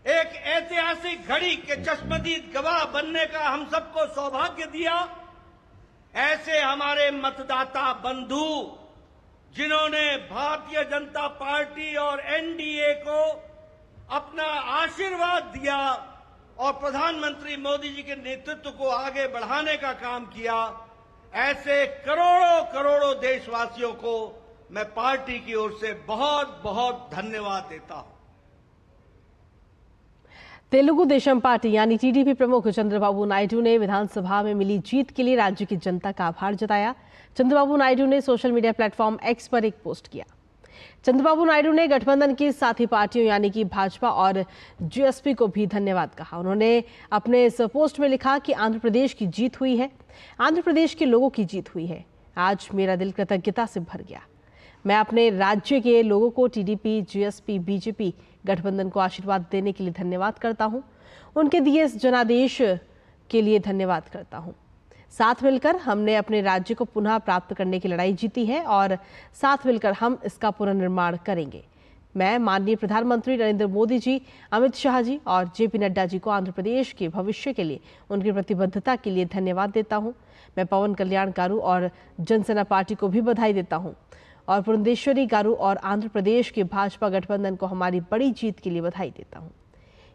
एक ऐतिहासिक घड़ी के चश्मदीद गवाह बनने का हम सबको सौभाग्य दिया, ऐसे हमारे मतदाता बंधु, जिन्होंने भारतीय जनता पार्टी और एनडीए को अपना आशीर्वाद दिया और प्रधानमंत्री मोदी जी के नेतृत्व को आगे बढ़ाने का काम किया, ऐसे करोड़ों करोड़ों देशवासियों को मैं पार्टी की ओर से बहुत बहुत धन्यवाद देता हूं। तेलुगु देशम पार्टी यानी टीडीपी प्रमुख चंद्रबाबू नायडू ने विधानसभा में मिली जीत के लिए राज्य की जनता का आभार जताया। चंद्रबाबू नायडू ने सोशल मीडिया प्लेटफॉर्म एक्स पर एक पोस्ट किया। चंद्रबाबू नायडू ने गठबंधन की साथी पार्टियों यानी कि भाजपा और जीएसपी को भी धन्यवाद कहा। उन्होंने अपने इस पोस्ट में लिखा कि आंध्र प्रदेश की जीत हुई है, आंध्र प्रदेश के लोगों की जीत हुई है। आज मेरा दिल कृतज्ञता से भर गया। मैं अपने राज्य के लोगों को टीडीपी, जीएसपी, बीजेपी गठबंधन को आशीर्वाद देने के लिए धन्यवाद करता हूं। उनके दिए इस जनादेश के लिए धन्यवाद करता हूं। साथ मिलकर हमने अपने राज्य को पुनः प्राप्त करने की लड़ाई जीती है और साथ मिलकर हम इसका पुनर्निर्माण करेंगे। मैं माननीय प्रधानमंत्री नरेंद्र मोदी जी, अमित शाह जी और जेपी नड्डा जी को आंध्र प्रदेश के भविष्य के लिए उनकी प्रतिबद्धता के लिए धन्यवाद देता हूं। मैं पवन कल्याण गारू और जनसेना पार्टी को भी बधाई देता हूं और पुरंदेश्वरी गारू और आंध्र प्रदेश के भाजपा गठबंधन को हमारी बड़ी जीत के लिए बधाई देता हूं।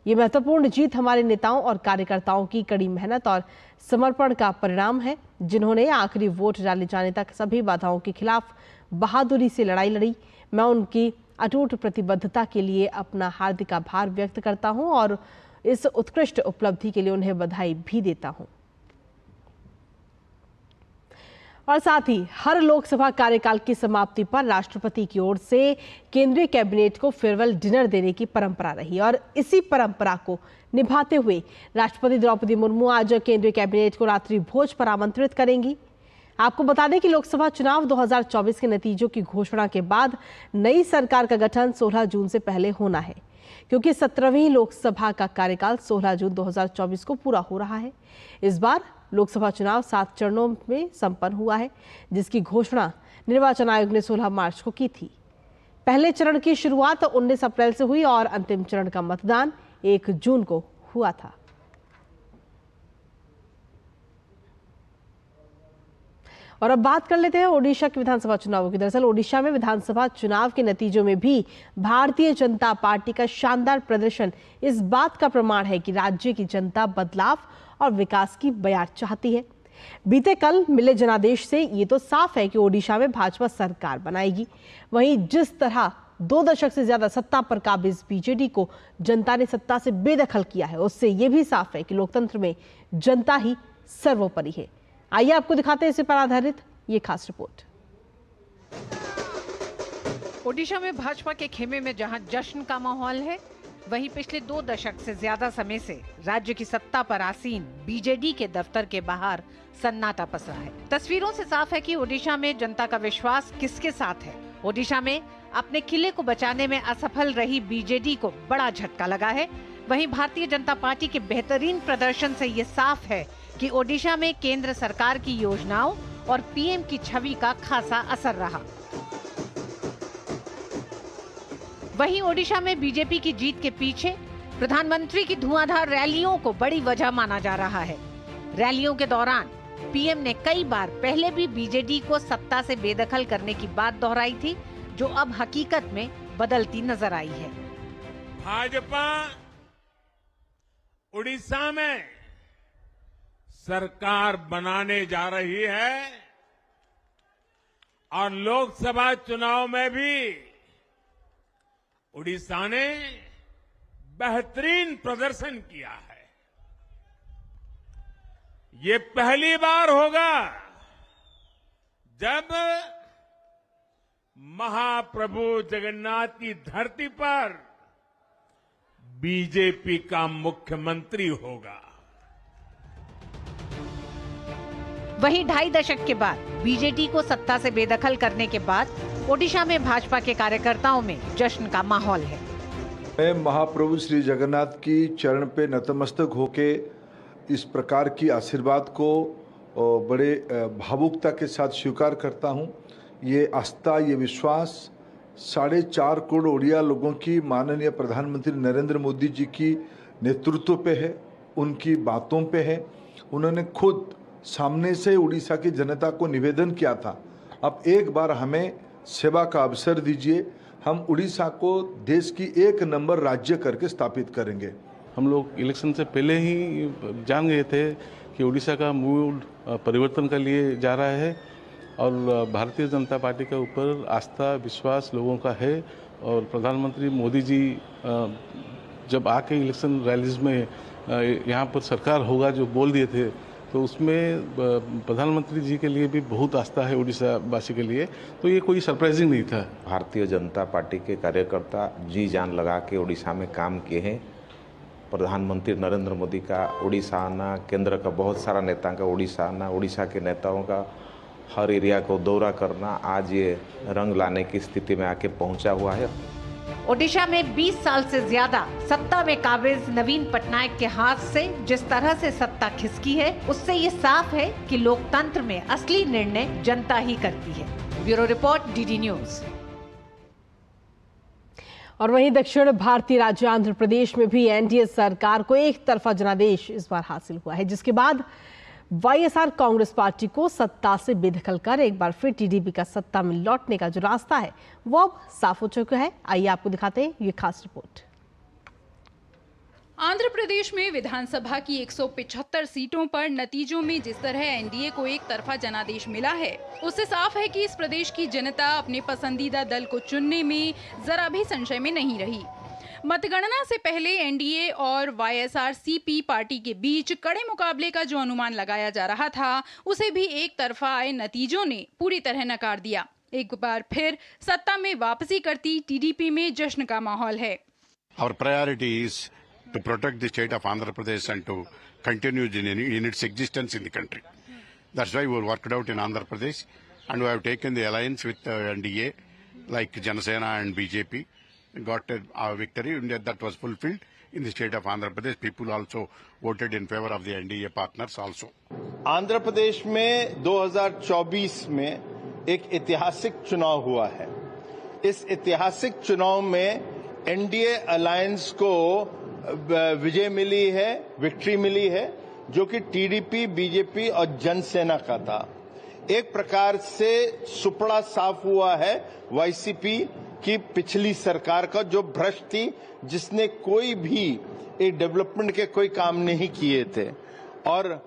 ये महत्वपूर्ण जीत हमारे नेताओं और कार्यकर्ताओं की कड़ी मेहनत और समर्पण का परिणाम है, जिन्होंने आखिरी वोट डाले जाने तक सभी बाधाओं के खिलाफ बहादुरी से लड़ाई लड़ी। मैं उनकी अटूट प्रतिबद्धता के लिए अपना हार्दिक आभार व्यक्त करता हूं और इस उत्कृष्ट उपलब्धि के लिए उन्हें बधाई भी देता हूं। और साथ ही हर लोकसभा कार्यकाल की समाप्ति पर राष्ट्रपति की ओर से केंद्रीय कैबिनेट को फेयरवेल डिनर देने की परंपरा रही और इसी परंपरा को निभाते हुए राष्ट्रपति द्रौपदी मुर्मू आज केंद्रीय कैबिनेट को रात्रि भोज पर आमंत्रित करेंगी। आपको बता दें कि लोकसभा चुनाव 2024 के नतीजों की घोषणा के बाद नई सरकार का गठन 16 जून से पहले होना है, क्योंकि 17वीं लोकसभा का कार्यकाल 16 जून 2024 को पूरा हो रहा है। इस बार लोकसभा चुनाव 7 चरणों में संपन्न हुआ है, जिसकी घोषणा निर्वाचन आयोग ने 16 मार्च को की थी। पहले चरण की शुरुआत 19 अप्रैल से हुई और अंतिम चरण का मतदान 1 जून को हुआ था। और अब बात कर लेते हैं ओडिशा के विधानसभा चुनावों की। दरअसल ओडिशा में विधानसभा चुनाव के नतीजों में भी भारतीय जनता पार्टी का शानदार प्रदर्शन इस बात का प्रमाण है कि राज्य की जनता बदलाव और विकास की बयार चाहती है। बीते कल मिले जनादेश से ये तो साफ है कि ओडिशा में भाजपा सरकार बनाएगी। वहीं जिस तरह 2 दशक से ज्यादा सत्ता पर काबिज बीजेडी को जनता ने सत्ता से बेदखल किया है, उससे ये भी साफ है कि लोकतंत्र में जनता ही सर्वोपरि है। आइए आपको दिखाते हैं इसी पर आधारित ये खास रिपोर्ट। ओडिशा में भाजपा के खेमे में जहां जश्न का माहौल है, वहीं पिछले 2 दशक से ज्यादा समय से राज्य की सत्ता पर आसीन बीजेडी के दफ्तर के बाहर सन्नाटा पसरा है। तस्वीरों से साफ है कि ओडिशा में जनता का विश्वास किसके साथ है। ओडिशा में अपने किले को बचाने में असफल रही बीजेडी को बड़ा झटका लगा है। वहीं भारतीय जनता पार्टी के बेहतरीन प्रदर्शन से ये साफ है कि ओडिशा में केंद्र सरकार की योजनाओं और पीएम की छवि का खासा असर रहा। वहीं ओडिशा में बीजेपी की जीत के पीछे प्रधानमंत्री की धुआंधार रैलियों को बड़ी वजह माना जा रहा है। रैलियों के दौरान पीएम ने कई बार पहले भी बीजेडी को सत्ता से बेदखल करने की बात दोहराई थी, जो अब हकीकत में बदलती नजर आई है। भाजपा उड़ीसा में सरकार बनाने जा रही है और लोकसभा चुनाव में भी उड़ीसा ने बेहतरीन प्रदर्शन किया है। ये पहली बार होगा जब महाप्रभु जगन्नाथ की धरती पर बीजेपी का मुख्यमंत्री होगा। वहीं 2.5 दशक के बाद बीजेडी को सत्ता से बेदखल करने के बाद ओडिशा में भाजपा के कार्यकर्ताओं में जश्न का माहौल है। मैं महाप्रभु श्री जगन्नाथ की चरण पे नतमस्तक होके इस प्रकार की आशीर्वाद को बड़े भावुकता के साथ स्वीकार करता हूं। ये आस्था, ये विश्वास 4.5 करोड़ ओडिया लोगों की माननीय प्रधानमंत्री नरेंद्र मोदी जी की नेतृत्व पे है, उनकी बातों पे है। उन्होंने खुद सामने से उड़ीसा की जनता को निवेदन किया था, अब एक बार हमें सेवा का अवसर दीजिए, हम उड़ीसा को देश की 1 नंबर राज्य करके स्थापित करेंगे। हम लोग इलेक्शन से पहले ही जान गए थे कि उड़ीसा का मूड परिवर्तन के लिए जा रहा है और भारतीय जनता पार्टी के ऊपर आस्था, विश्वास लोगों का है। और प्रधानमंत्री मोदी जी जब आके इलेक्शन रैलीज में यहाँ पर सरकार होगा जो बोल दिए थे, तो उसमें प्रधानमंत्री जी के लिए भी बहुत आस्था है उड़ीसा वासी के लिए, तो ये कोई सरप्राइजिंग नहीं था। भारतीय जनता पार्टी के कार्यकर्ता जी जान लगा के उड़ीसा में काम किए हैं। प्रधानमंत्री नरेंद्र मोदी का उड़ीसा आना, केंद्र का बहुत सारा नेता का उड़ीसा आना, उड़ीसा के नेताओं का हर एरिया को दौरा करना आज ये रंग लाने की स्थिति में आके पहुंचा हुआ है। ओडिशा में 20 साल से ज्यादा सत्ता में काबिज नवीन पटनायक के हाथ से जिस तरह से सत्ता खिसकी है, उससे ये साफ है कि लोकतंत्र में असली निर्णय जनता ही करती है। Bureau report, DD news. और वहीं दक्षिण भारतीय राज्य आंध्र प्रदेश में भी एनडीए सरकार को एक तरफा जनादेश इस बार हासिल हुआ है, जिसके बाद वाईएसआर कांग्रेस पार्टी को सत्ता से बेदखल कर एक बार फिर टीडीपी का सत्ता में लौटने का जो रास्ता है वो अब साफ हो चुका है। आइए आपको दिखाते हैं ये खास रिपोर्ट। आंध्र प्रदेश में विधानसभा की 175 सीटों पर नतीजों में जिस तरह एनडीए को एक तरफा जनादेश मिला है, उससे साफ है कि इस प्रदेश की जनता अपने पसंदीदा दल को चुनने में जरा भी संशय में नहीं रही। मतगणना से पहले एनडीए और वाईएसआर-सीपी पार्टी के बीच कड़े मुकाबले का जो अनुमान लगाया जा रहा था, उसे भी एक तरफा आए नतीजों ने पूरी तरह नकार दिया। एक बार फिर सत्ता में वापसी करती टीडीपी में जश्न का माहौल है। Our priority is to protect the state of Andhra Pradesh and to continue in its existence in the country. That's why we worked out in Andhra Pradesh and we have taken the alliance with NDA like Janasena and BJP. Got our victory and that was fulfilled in the state of Andhra Pradesh. People also voted in favor of the NDA partners also. Andhra Pradesh में 2024 में एक ऐतिहासिक चुनाव हुआ है। इस ऐतिहासिक चुनाव में एनडीए अलायंस को विजय मिली है, विक्ट्री मिली है, जो कि टीडीपी, बीजेपी और जनसेना का था। एक प्रकार से सुपड़ा साफ हुआ है वाईसीपी की पिछली सरकार का, जो भ्रष्ट थी, जिसने कोई भी एक डेवलपमेंट के कोई काम नहीं किए थे। और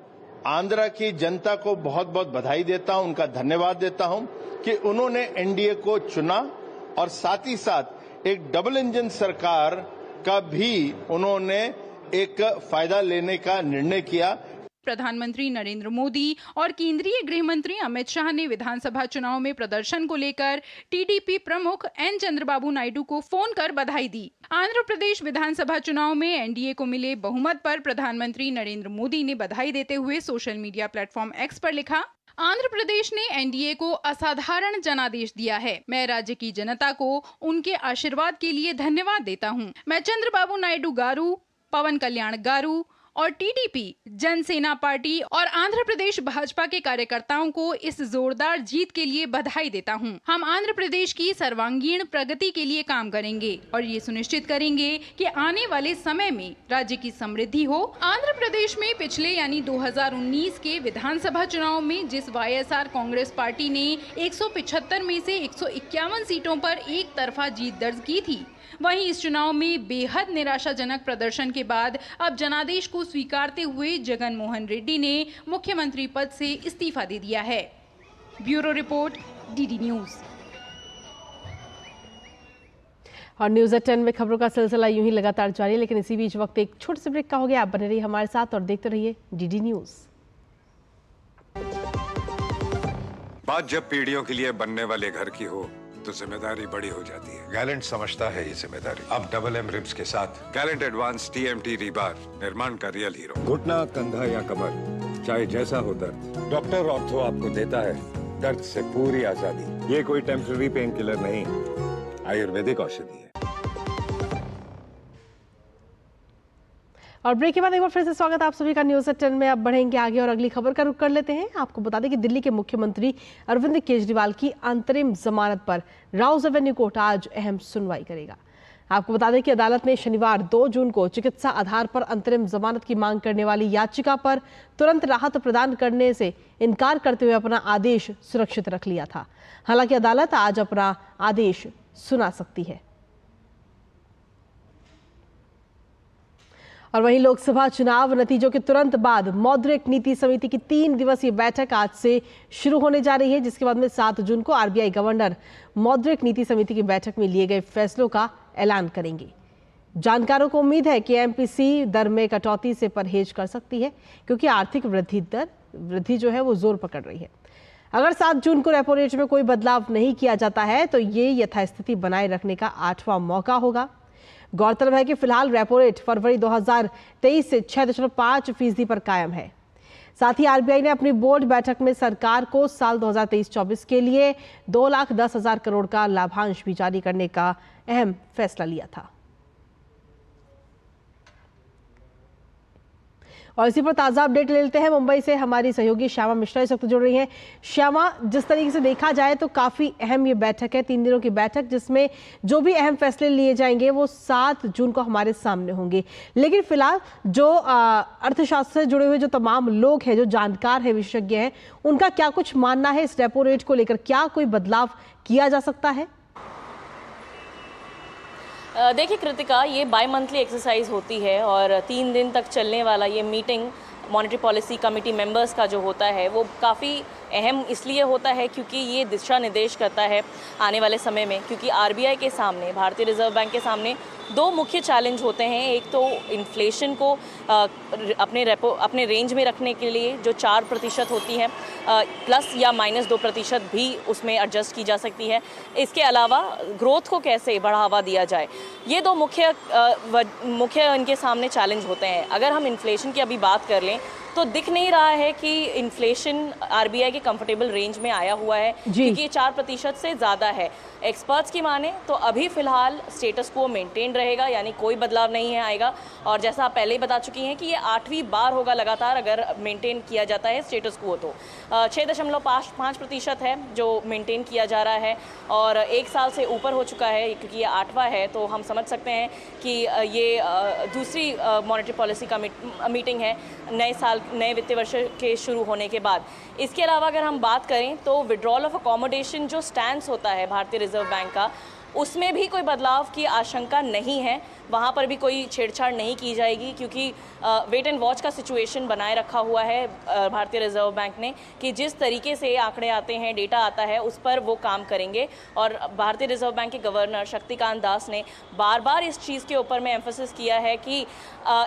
आंध्र की जनता को बहुत बहुत बधाई देता हूं, उनका धन्यवाद देता हूं कि उन्होंने एनडीए को चुना और साथ ही साथ एक डबल इंजन सरकार का भी उन्होंने एक फायदा लेने का निर्णय किया। प्रधानमंत्री नरेंद्र मोदी और केंद्रीय गृह मंत्री अमित शाह ने विधानसभा चुनाव में प्रदर्शन को लेकर टीडीपी प्रमुख एन चंद्रबाबू नायडू को फोन कर बधाई दी। आंध्र प्रदेश विधानसभा चुनाव में एनडीए को मिले बहुमत पर प्रधानमंत्री नरेंद्र मोदी ने बधाई देते हुए सोशल मीडिया प्लेटफॉर्म एक्स पर लिखा, आंध्र प्रदेश ने एनडीए को असाधारण जनादेश दिया है। मैं राज्य की जनता को उनके आशीर्वाद के लिए धन्यवाद देता हूं। मैं चंद्रबाबू नायडू गारू, पवन कल्याण गारू और टीडीपी जनसेना पार्टी और आंध्र प्रदेश भाजपा के कार्यकर्ताओं को इस जोरदार जीत के लिए बधाई देता हूं। हम आंध्र प्रदेश की सर्वांगीण प्रगति के लिए काम करेंगे और ये सुनिश्चित करेंगे कि आने वाले समय में राज्य की समृद्धि हो। आंध्र प्रदेश में पिछले यानी 2019 के विधानसभा चुनाव में जिस वाईएसआर कांग्रेस पार्टी ने 175 में से 151 सीटों पर एक तरफा जीत दर्ज की थी, वहीं इस चुनाव में बेहद निराशाजनक प्रदर्शन के बाद अब जनादेश को स्वीकारते हुए जगन मोहन रेड्डी ने मुख्यमंत्री पद से इस्तीफा दे दिया है। Bureau report, DD news. और न्यूज़ एट 10 में खबरों का सिलसिला यूं ही लगातार जारी है, लेकिन इसी बीच वक्त एक छोटे से ब्रेक का हो गया। आप बने रहिए हमारे साथ और देखते रहिए डीडी न्यूज। बात जब पीढ़ियों के लिए बनने वाले घर की हो तो जिम्मेदारी बड़ी हो जाती है। गैलेंट समझता है ये जिम्मेदारी। अब डबल एम रिब्स के साथ गैलेंट एडवांस टीएमटी रिबार, निर्माण का रियल हीरो। घुटना, कंधा या कमर, चाहे जैसा हो दर्द, डॉक्टर ऑर्थो आपको देता है दर्द से पूरी आजादी। ये कोई टेम्पररी पेन किलर नहीं, आयुर्वेदिक औषधि है। और ब्रेक के बाद एक बार फिर से स्वागत आप सभी का न्यूज़ एट 10 में। अब बढ़ेंगे आगे और अगली खबर का रुख कर लेते हैं। आपको बता दें कि दिल्ली के मुख्यमंत्री अरविंद केजरीवाल की अंतरिम जमानत पर राउज एवेन्यू कोर्ट आज अहम सुनवाई करेगा। आपको बता दें कि अदालत ने शनिवार 2 जून को चिकित्सा आधार पर अंतरिम जमानत की मांग करने वाली याचिका पर तुरंत राहत प्रदान करने से इनकार करते हुए अपना आदेश सुरक्षित रख लिया था। हालांकि अदालत आज अपना आदेश सुना सकती है। और वहीं लोकसभा चुनाव नतीजों के तुरंत बाद मौद्रिक नीति समिति की 3 दिवसीय बैठक आज से शुरू होने जा रही है, जिसके बाद में 7 जून को आरबीआई गवर्नर मौद्रिक नीति समिति की बैठक में लिए गए फैसलों का ऐलान करेंगे। जानकारों को उम्मीद है कि एमपीसी दर में कटौती से परहेज कर सकती है, क्योंकि आर्थिक वृद्धि जो है वो जोर पकड़ रही है। अगर 7 जून को रेपो रेट में कोई बदलाव नहीं किया जाता है तो ये यथास्थिति बनाए रखने का 8वां मौका होगा। गौरतलब है कि फिलहाल रेपो रेट फरवरी 2023 से 6.5% पर कायम है। साथ ही आरबीआई ने अपनी बोर्ड बैठक में सरकार को साल 2023-24 के लिए 2,10,000 करोड़ का लाभांश भी जारी करने का अहम फैसला लिया था। और इसी पर ताज़ा अपडेट ले लेते हैं। मुंबई से हमारी सहयोगी श्यामा मिश्रा इस वक्त जुड़ रही हैं। श्यामा, जिस तरीके से देखा जाए तो काफ़ी अहम ये बैठक है, 3 दिनों की बैठक, जिसमें जो भी अहम फैसले लिए जाएंगे वो 7 जून को हमारे सामने होंगे। लेकिन फिलहाल जो अर्थशास्त्र से जुड़े हुए जो तमाम लोग हैं, जो जानकार हैं, विशेषज्ञ हैं, उनका क्या कुछ मानना है इस रेपो रेट को लेकर? क्या कोई बदलाव किया जा सकता है? देखिए कृतिका, ये बाई मंथली एक्सरसाइज होती है और 3 दिन तक चलने वाला ये meeting monetary policy committee members का जो होता है वो काफ़ी अहम इसलिए होता है क्योंकि ये दिशा निर्देश करता है आने वाले समय में, क्योंकि आरबीआई के सामने, भारतीय रिजर्व बैंक के सामने 2 मुख्य चैलेंज होते हैं। एक तो इन्फ्लेशन को अपने रेंज में रखने के लिए जो 4% होती है, प्लस या -2% भी उसमें एडजस्ट की जा सकती है। इसके अलावा ग्रोथ को कैसे बढ़ावा दिया जाए, ये 2 मुख्य इनके सामने चैलेंज होते हैं। अगर हम इन्फ्लेशन की अभी बात कर लें तो दिख नहीं रहा है कि इन्फ्लेशन आरबीआई के कंफर्टेबल रेंज में आया हुआ है, क्योंकि ये 4% से ज़्यादा है। एक्सपर्ट्स की माने तो अभी फिलहाल स्टेटस को मेंटेन रहेगा, यानी कोई बदलाव नहीं है आएगा। और जैसा आप पहले ही बता चुकी हैं कि ये 8वीं बार होगा लगातार अगर मेंटेन किया जाता है स्टेटस को, तो 6.5% है जो मेंटेन किया जा रहा है और 1 साल से ऊपर हो चुका है, क्योंकि ये 8वां है। तो हम समझ सकते हैं कि ये दूसरी मॉनेटरी पॉलिसी का मीटिंग है नए वित्तीय वर्ष के शुरू होने के बाद। इसके अलावा अगर हम बात करें तो विड्रॉल ऑफ अकोमोडेशन जो स्टैंस होता है भारतीय रिजर्व बैंक का, उसमें भी कोई बदलाव की आशंका नहीं है, वहाँ पर भी कोई छेड़छाड़ नहीं की जाएगी, क्योंकि वेट एंड वॉच का सिचुएशन बनाए रखा हुआ है भारतीय रिजर्व बैंक ने कि जिस तरीके से आंकड़े आते हैं, डेटा आता है, उस पर वो काम करेंगे। और भारतीय रिजर्व बैंक के गवर्नर शक्तिकांत दास ने बार बार इस चीज़ के ऊपर में एम्फोसिस किया है कि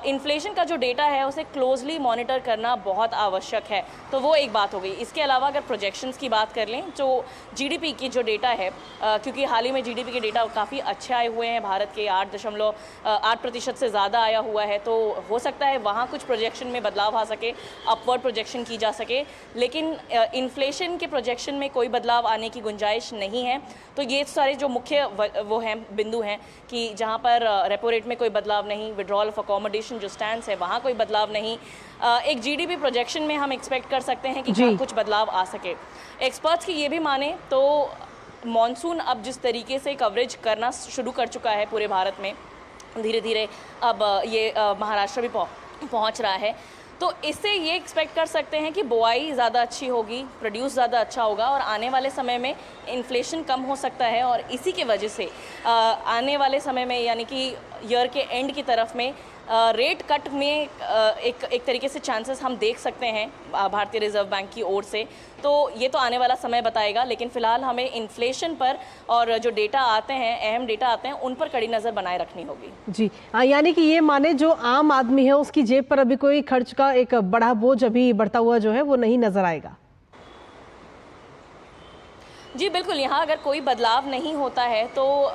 इन्फ्लेशन का जो डेटा है उसे क्लोजली मॉनिटर करना बहुत आवश्यक है। तो वो एक बात हो गई। इसके अलावा अगर प्रोजेक्शंस की बात कर लें, जो जीडीपी की जो डेटा है, क्योंकि हाल ही में जीडीपी के डेटा काफ़ी अच्छे आए हुए हैं, भारत के 8.8% से ज़्यादा आया हुआ है, तो हो सकता है वहाँ कुछ प्रोजेक्शन में बदलाव आ सके, अपवर्ड प्रोजेक्शन की जा सके, लेकिन इन्फ्लेशन के प्रोजेक्शन में कोई बदलाव आने की गुंजाइश नहीं है। तो ये सारे जो मुख्य वो हैं बिंदु हैं कि जहाँ पर रेपो रेट में कोई बदलाव नहीं, विड्रॉल ऑफ अकोमोडेशन जो स्टैंड है वहाँ कोई बदलाव नहीं, एक जीडीपी प्रोजेक्शन में हम एक्सपेक्ट कर सकते हैं कि कुछ बदलाव आ सके। एक्सपर्ट्स की ये भी माने तो मॉनसून अब जिस तरीके से कवरेज करना शुरू कर चुका है पूरे भारत में, धीरे धीरे अब ये महाराष्ट्र भी पहुंच रहा है, तो इससे ये एक्सपेक्ट कर सकते हैं कि बुआई ज़्यादा अच्छी होगी, प्रोड्यूस ज़्यादा अच्छा होगा और आने वाले समय में इन्फ्लेशन कम हो सकता है। और इसी के वजह से आने वाले समय में, यानी कि ईयर के एंड की तरफ में, रेट कट में एक तरीके से चांसेस हम देख सकते हैं भारतीय रिजर्व बैंक की ओर से। तो ये तो आने वाला समय बताएगा, लेकिन फिलहाल हमें इन्फ्लेशन पर और जो डेटा आते हैं, अहम डेटा आते हैं, उन पर कड़ी नज़र बनाए रखनी होगी। जी, यानी कि ये माने जो आम आदमी है उसकी जेब पर अभी कोई खर्च का एक बड़ा बोझ अभी बढ़ता हुआ जो है वो नहीं नजर आएगा। जी बिल्कुल, यहाँ अगर कोई बदलाव नहीं होता है तो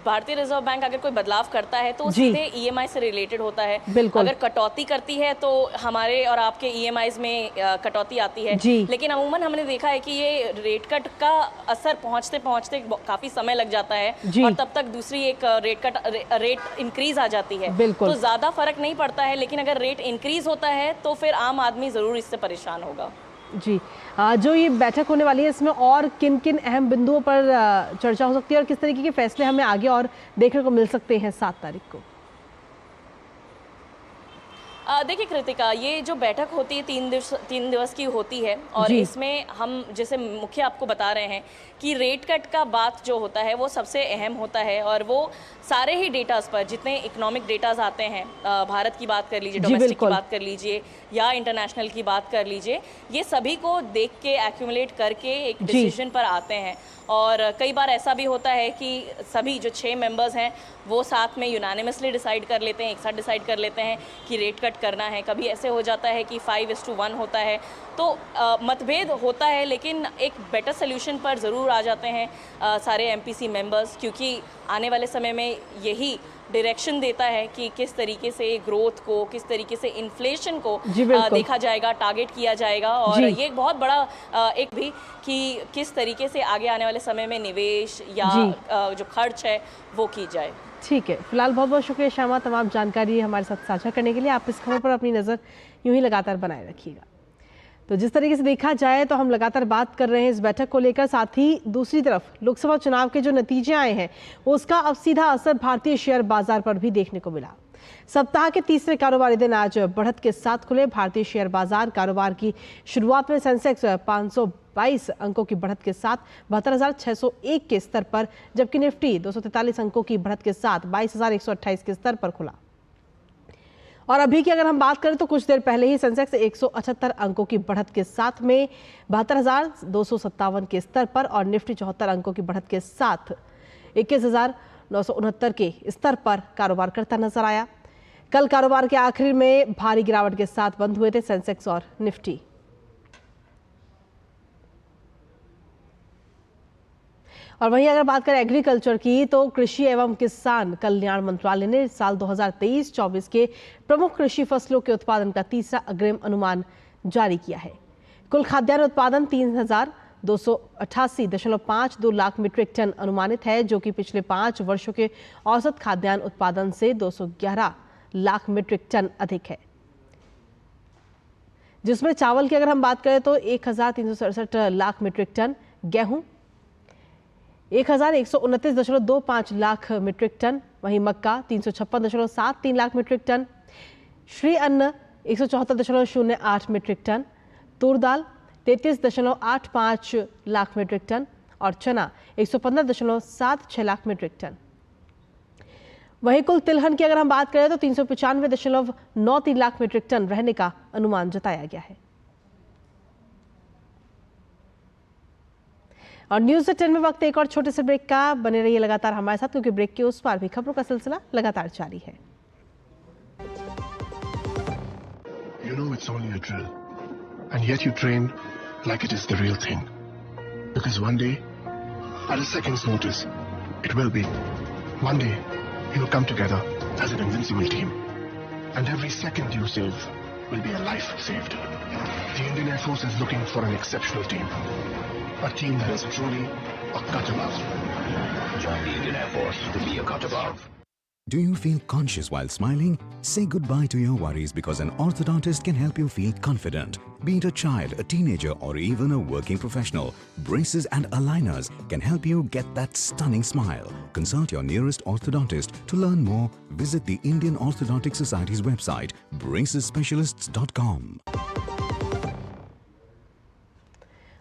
भारतीय रिजर्व बैंक अगर कोई बदलाव करता है तो सीधे ईएमआई से रिलेटेड होता है। अगर कटौती करती है तो हमारे और आपके ईएमआईज में कटौती आती है, लेकिन अमूमन हमने देखा है कि ये रेट कट का असर पहुंचते पहुंचते काफी समय लग जाता है और तब तक दूसरी एक रेट इंक्रीज आ जाती है, तो ज्यादा फर्क नहीं पड़ता है। लेकिन अगर रेट इंक्रीज होता है तो फिर आम आदमी जरूर इससे परेशान होगा। जी, जो ये बैठक होने वाली है इसमें और किन किन अहम बिंदुओं पर चर्चा हो सकती है और किस तरीके के फैसले हमें आगे और देखने को मिल सकते हैं 7 तारीख को? देखिए कृतिका, ये जो बैठक होती है 3 दिवस की होती है और इसमें हम जैसे मुख्य आपको बता रहे हैं कि रेट कट का बात जो होता है वो सबसे अहम होता है और वो सारे ही डेटास पर, जितने इकोनॉमिक डेटास आते हैं, भारत की बात कर लीजिए, डोमेस्टिक की बात कर लीजिए या इंटरनेशनल की बात कर लीजिए, ये सभी को देख के एक्यूमुलेट करके एक डिसीजन पर आते हैं। और कई बार ऐसा भी होता है कि सभी जो 6 मेंबर्स हैं वो साथ में यूनानिमसली डिसाइड कर लेते हैं, एक साथ डिसाइड कर लेते हैं कि रेट कट करना है। कभी ऐसे हो जाता है कि 5:1 होता है, तो मतभेद होता है, लेकिन एक बेटर सोल्यूशन पर ज़रूर आ जाते हैं सारे एमपीसी मेंबर्स, क्योंकि आने वाले समय में यही डायरेक्शन देता है कि किस तरीके से ग्रोथ को, किस तरीके से इन्फ्लेशन को देखा जाएगा, टारगेट किया जाएगा। और ये एक बहुत बड़ा एक भी कि किस तरीके से आगे आने वाले समय में निवेश या जो खर्च है वो की जाए। ठीक है, फिलहाल बहुत बहुत शुक्रिया श्यामा, तमाम जानकारी हमारे साथ साझा करने के लिए। आप इस खबर पर अपनी नज़र यूं ही लगातार बनाए रखिएगा। तो जिस तरीके से देखा जाए तो हम लगातार बात कर रहे हैं इस बैठक को लेकर, साथ ही दूसरी तरफ लोकसभा चुनाव के जो नतीजे आए हैं उसका अब सीधा असर भारतीय शेयर बाजार पर भी देखने को मिला। सप्ताह के तीसरे कारोबारी दिन आज बढ़त के साथ खुले भारतीय शेयर बाजार। कारोबार की शुरुआत में सेंसेक्स 522 अंकों की बढ़त के साथ 72,601 के स्तर पर, जबकि निफ्टी 243 अंकों की बढ़त के साथ 22,128 के स्तर पर खुला। और अभी की अगर हम बात करें तो कुछ देर पहले ही सेंसेक्स 178 अंकों की बढ़त के साथ में 72,257 के स्तर पर और निफ्टी 74 अंकों की बढ़त के साथ 21,969 के स्तर पर कारोबार करता नजर आया। कल कारोबार के आखिर में भारी गिरावट के साथ बंद हुए थे सेंसेक्स और निफ्टी। और वहीं अगर बात करें एग्रीकल्चर की तो कृषि एवं किसान कल्याण मंत्रालय ने साल 2023-24 के प्रमुख कृषि फसलों के उत्पादन का तीसरा अग्रिम अनुमान जारी किया है। कुल खाद्यान्न उत्पादन 3,288.52 लाख मीट्रिक टन अनुमानित है, जो कि पिछले 5 वर्षों के औसत खाद्यान्न उत्पादन से 211 लाख मीट्रिक टन अधिक है। जिसमें चावल की अगर हम बात करें तो 1,367 लाख मीट्रिक टन, गेहूं 1,129.25 लाख मीट्रिक टन, वहीं मक्का 356.73 लाख मीट्रिक टन, श्री अन्न 174.08 मीट्रिक टन, तूर दाल 33.85 लाख मीट्रिक टन और चना 115.76 लाख मीट्रिक टन। वहीं कुल तिलहन की अगर हम बात करें तो 395.93 लाख मीट्रिक टन रहने का अनुमान जताया गया है। और न्यूज़ 10 में वक्त एक और छोटे से ब्रेक का। बने रहिए लगातार हमारे साथ, क्योंकि ब्रेक के उस पार भी खबरों का सिलसिला लगातार जारी है। You know it's only a drill, and yet you train like it is the real thing. Because one day, at a second's notice, it will be. One day, you'll come together as an invincible team. And every second you save will be a life saved. The Indian Air Force is looking for an exceptional team. A team that is truly a cut above. Join the Indian Air Force to be a cut above. Do you feel conscious while smiling? Say goodbye to your worries, because an orthodontist can help you feel confident. Be it a child, a teenager, or even a working professional, braces and aligners can help you get that stunning smile. Consult your nearest orthodontist. To learn more, visit the Indian Orthodontic Society's website, bracesspecialists.com.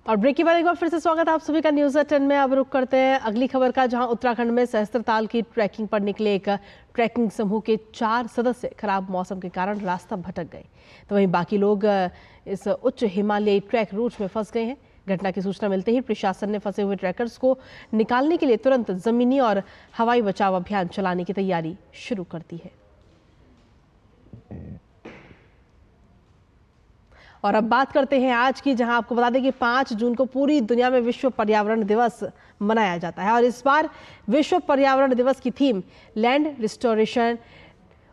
और ब्रेक के बाद एक बार फिर से स्वागत है आप सभी का न्यूज़ 10 में। अब रुक करते हैं अगली खबर का, जहां उत्तराखंड में सहस्त्रताल की ट्रैकिंग पर निकले एक ट्रैकिंग समूह के 4 सदस्य खराब मौसम के कारण रास्ता भटक गए, तो वहीं बाकी लोग इस उच्च हिमालयी ट्रैक रूट में फंस गए हैं। घटना की सूचना मिलते ही प्रशासन ने फंसे हुए ट्रैकर्स को निकालने के लिए तुरंत जमीनी और हवाई बचाव अभियान चलाने की तैयारी शुरू कर दी है। और अब बात करते हैं आज की, जहां आपको बता दें कि 5 जून को पूरी दुनिया में विश्व पर्यावरण दिवस मनाया जाता है। और इस बार विश्व पर्यावरण दिवस की थीम लैंड रिस्टोरेशन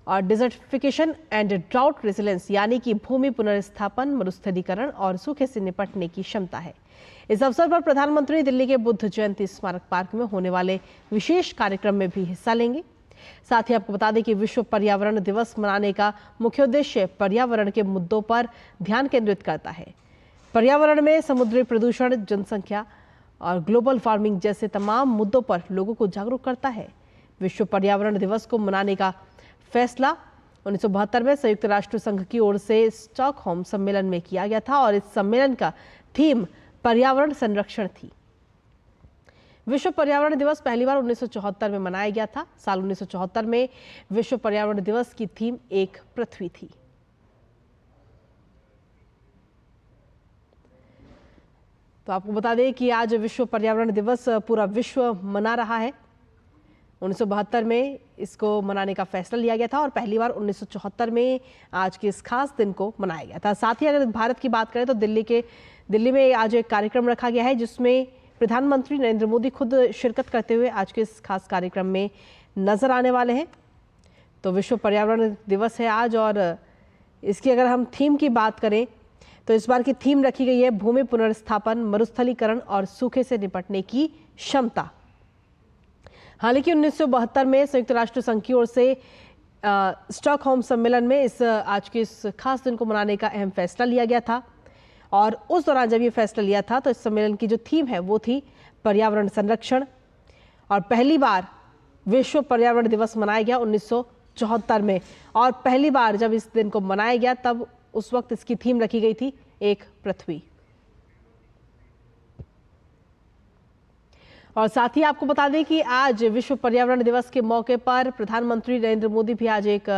और डिजर्टिफिकेशन एंड ड्राउट रेजिलेंस, यानी कि भूमि पुनर्स्थापन, मरुस्थलीकरण और सूखे से निपटने की क्षमता है। इस अवसर पर प्रधानमंत्री दिल्ली के बुद्ध जयंती स्मारक पार्क में होने वाले विशेष कार्यक्रम में भी हिस्सा लेंगे। साथ ही आपको बता दें कि विश्व पर्यावरण दिवस मनाने का मुख्य उद्देश्य पर्यावरण के मुद्दों पर ध्यान केंद्रित करता है। पर्यावरण में समुद्री प्रदूषण, जनसंख्या और ग्लोबल वार्मिंग जैसे तमाम मुद्दों पर लोगों को जागरूक करता है। विश्व पर्यावरण दिवस को मनाने का फैसला 1972 में संयुक्त राष्ट्र संघ की ओर से स्टॉकहोम सम्मेलन में किया गया था और इस सम्मेलन का थीम पर्यावरण संरक्षण थी। विश्व पर्यावरण दिवस पहली बार 1974 में मनाया गया था। साल 1974 में विश्व पर्यावरण दिवस की थीम एक पृथ्वी थी। तो आपको बता दें कि आज विश्व पर्यावरण दिवस पूरा विश्व मना रहा है। 1972 में इसको मनाने का फैसला लिया गया था और पहली बार 1974 में आज के इस खास दिन को मनाया गया था। साथ ही अगर भारत की बात करें तो दिल्ली में आज एक कार्यक्रम रखा गया है, जिसमें प्रधानमंत्री नरेंद्र मोदी खुद शिरकत करते हुए आज के इस खास कार्यक्रम में नजर आने वाले हैं। तो विश्व पर्यावरण दिवस है आज, और इसकी अगर हम थीम की बात करें तो इस बार की थीम रखी गई है भूमि पुनर्स्थापन, मरुस्थलीकरण और सूखे से निपटने की क्षमता। हालांकि 1972 में संयुक्त राष्ट्र संघ की ओर से स्टॉकहोम सम्मेलन में आज के इस खास दिन को मनाने का अहम फैसला लिया गया था, और उस दौरान जब ये फैसला लिया था तो इस सम्मेलन की जो थीम है वो थी पर्यावरण संरक्षण। और पहली बार विश्व पर्यावरण दिवस मनाया गया 1974 में, और पहली बार जब इस दिन को मनाया गया तब उस वक्त इसकी थीम रखी गई थी एक पृथ्वी। और साथ ही आपको बता दें कि आज विश्व पर्यावरण दिवस के मौके पर प्रधानमंत्री नरेंद्र मोदी भी आज एक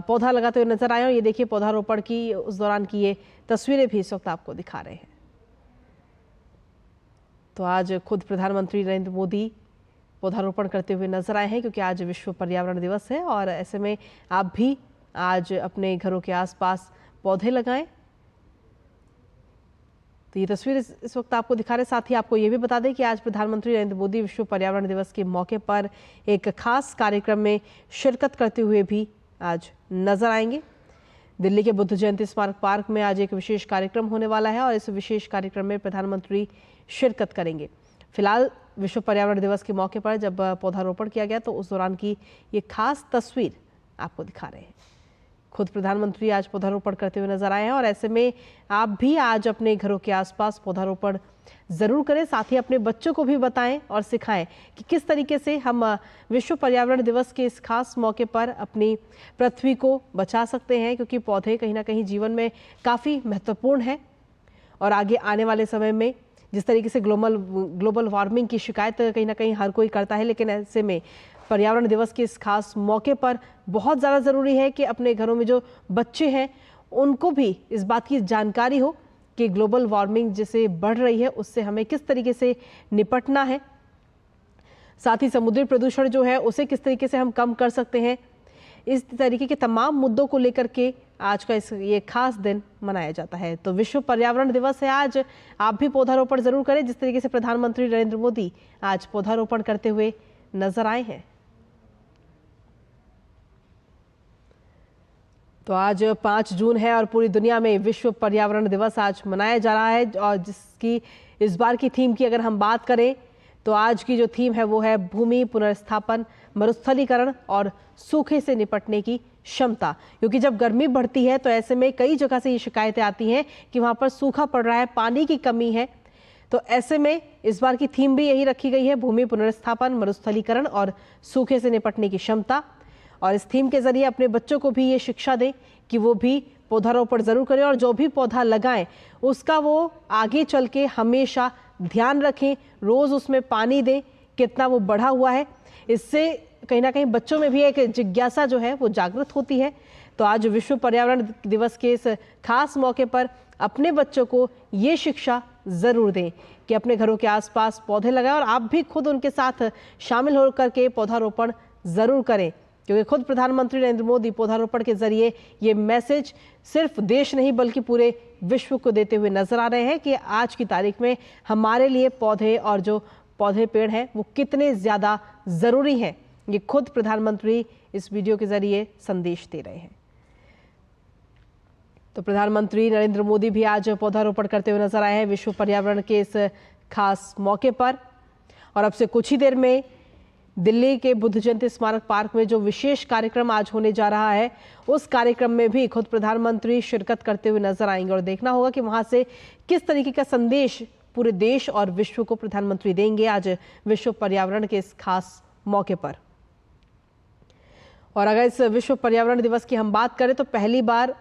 पौधा लगाते हुए नजर आए। और ये देखिए पौधारोपण की उस दौरान की ये तस्वीरें भी इस वक्त आपको दिखा रहे हैं। तो आज खुद प्रधानमंत्री नरेंद्र मोदी पौधारोपण करते हुए नजर आए हैं, क्योंकि आज विश्व पर्यावरण दिवस है और ऐसे में आप भी आज अपने घरों के आसपास पौधे लगाएं। तो ये तस्वीर इस वक्त आपको दिखा रहे हैं। साथ ही आपको ये भी बता दें कि आज प्रधानमंत्री नरेंद्र मोदी विश्व पर्यावरण दिवस के मौके पर एक खास कार्यक्रम में शिरकत करते हुए भी आज नजर आएंगे। दिल्ली के बुद्ध जयंती स्मारक पार्क में आज एक विशेष कार्यक्रम होने वाला है और इस विशेष कार्यक्रम में प्रधानमंत्री शिरकत करेंगे। फिलहाल विश्व पर्यावरण दिवस के मौके पर जब पौधारोपण किया गया तो उस दौरान की ये खास तस्वीर आपको दिखा रहे हैं। खुद प्रधानमंत्री आज पौधारोपण करते हुए नजर आए हैं और ऐसे में आप भी आज अपने घरों के आसपास पौधारोपण जरूर करें। साथ ही अपने बच्चों को भी बताएं और सिखाएं कि किस तरीके से हम विश्व पर्यावरण दिवस के इस खास मौके पर अपनी पृथ्वी को बचा सकते हैं, क्योंकि पौधे कहीं ना कहीं जीवन में काफ़ी महत्वपूर्ण है और आगे आने वाले समय में जिस तरीके से ग्लोबल वार्मिंग की शिकायत कहीं ना कहीं हर कोई करता है, लेकिन ऐसे में पर्यावरण दिवस के इस खास मौके पर बहुत ज़्यादा ज़रूरी है कि अपने घरों में जो बच्चे हैं उनको भी इस बात की जानकारी हो कि ग्लोबल वार्मिंग जैसे बढ़ रही है उससे हमें किस तरीके से निपटना है, साथ ही समुद्री प्रदूषण जो है उसे किस तरीके से हम कम कर सकते हैं। इस तरीके के तमाम मुद्दों को लेकर के आज का ये खास दिन मनाया जाता है। तो विश्व पर्यावरण दिवस है आज, आप भी पौधारोपण जरूर करें जिस तरीके से प्रधानमंत्री नरेंद्र मोदी आज पौधारोपण करते हुए नजर आए हैं। तो आज 5 जून है और पूरी दुनिया में विश्व पर्यावरण दिवस आज मनाया जा रहा है, और जिसकी इस बार की थीम की अगर हम बात करें तो आज की जो थीम है वो है भूमि पुनर्स्थापन, मरुस्थलीकरण और सूखे से निपटने की क्षमता। क्योंकि जब गर्मी बढ़ती है तो ऐसे में कई जगह से ये शिकायतें आती हैं कि वहाँ पर सूखा पड़ रहा है, पानी की कमी है। तो ऐसे में इस बार की थीम भी यही रखी गई है, भूमि पुनर्स्थापन, मरुस्थलीकरण और सूखे से निपटने की क्षमता। और इस थीम के जरिए अपने बच्चों को भी ये शिक्षा दें कि वो भी पौधारोपण जरूर करें और जो भी पौधा लगाएं उसका वो आगे चल के हमेशा ध्यान रखें, रोज उसमें पानी दें, कितना वो बढ़ा हुआ है। इससे कहीं ना कहीं बच्चों में भी एक जिज्ञासा जो है वो जागृत होती है। तो आज विश्व पर्यावरण दिवस के इस खास मौके पर अपने बच्चों को ये शिक्षा जरूर दें कि अपने घरों के आसपास पौधे लगाएं और आप भी खुद उनके साथ शामिल होकर के पौधारोपण जरूर करें, क्योंकि खुद प्रधानमंत्री नरेंद्र मोदी पौधारोपण के जरिए ये मैसेज सिर्फ देश नहीं बल्कि पूरे विश्व को देते हुए नजर आ रहे हैं कि आज की तारीख में हमारे लिए पौधे और जो पौधे पेड़ हैं वो कितने ज़्यादा ज़रूरी हैं। ये खुद प्रधानमंत्री इस वीडियो के जरिए संदेश दे रहे हैं। तो प्रधानमंत्री नरेंद्र मोदी भी आज पौधारोपण करते हुए नजर आए हैं विश्व पर्यावरण के इस खास मौके पर। और अब से कुछ ही देर में दिल्ली के बुद्ध जयंती स्मारक पार्क में जो विशेष कार्यक्रम आज होने जा रहा है उस कार्यक्रम में भी खुद प्रधानमंत्री शिरकत करते हुए नजर आएंगे और देखना होगा कि वहां से किस तरीके का संदेश पूरे देश और विश्व को प्रधानमंत्री देंगे आज विश्व पर्यावरण के इस खास मौके पर। और अगर इस विश्व पर्यावरण दिवस की हम बात करें तो पहली बार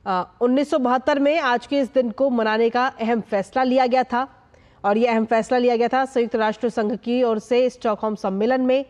1972 में आज के इस दिन को मनाने का अहम फैसला लिया गया था, और यह अहम फैसला लिया गया था संयुक्त राष्ट्र संघ की ओर से स्टॉकहोम सम्मेलन में,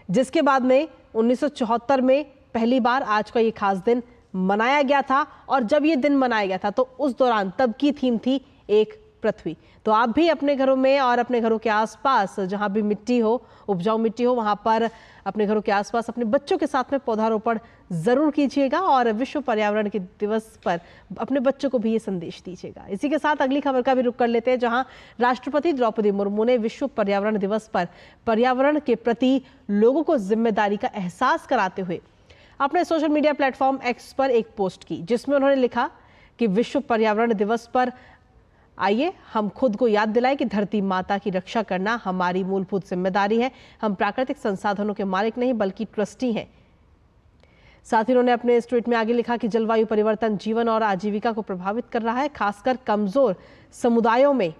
जिसके बाद में 1974 में पहली बार आज का ये खास दिन मनाया गया था। और जब ये दिन मनाया गया था तो उस दौरान तब की थीम थी एक पृथ्वी। तो आप भी अपने घरों में और अपने घरों के आसपास जहां भी मिट्टी हो, उपजाऊ मिट्टी हो, वहां पर अपने घरों के आसपास अपने बच्चों के साथ में पौधारोपण जरूर कीजिएगा और विश्व पर्यावरण के दिवस पर अपने बच्चों को भी ये संदेश दीजिएगा। इसी के साथ अगली खबर का भी रुख कर लेते हैं, जहां राष्ट्रपति द्रौपदी मुर्मू ने विश्व पर्यावरण दिवस पर पर्यावरण के प्रति लोगों को जिम्मेदारी का एहसास कराते हुए अपने सोशल मीडिया प्लेटफॉर्म एक्स पर एक पोस्ट की, जिसमें उन्होंने लिखा कि विश्व पर्यावरण दिवस पर आइए हम खुद को याद दिलाएं कि धरती माता की रक्षा करना हमारी मूलभूत जिम्मेदारी है। हम प्राकृतिक संसाधनों के मालिक नहीं बल्कि ट्रस्टी हैं। साथ ही उन्होंने अपने इस ट्वीट में आगे लिखा कि जलवायु परिवर्तन जीवन और आजीविका को प्रभावित कर रहा है, खासकर कमजोर समुदायों में।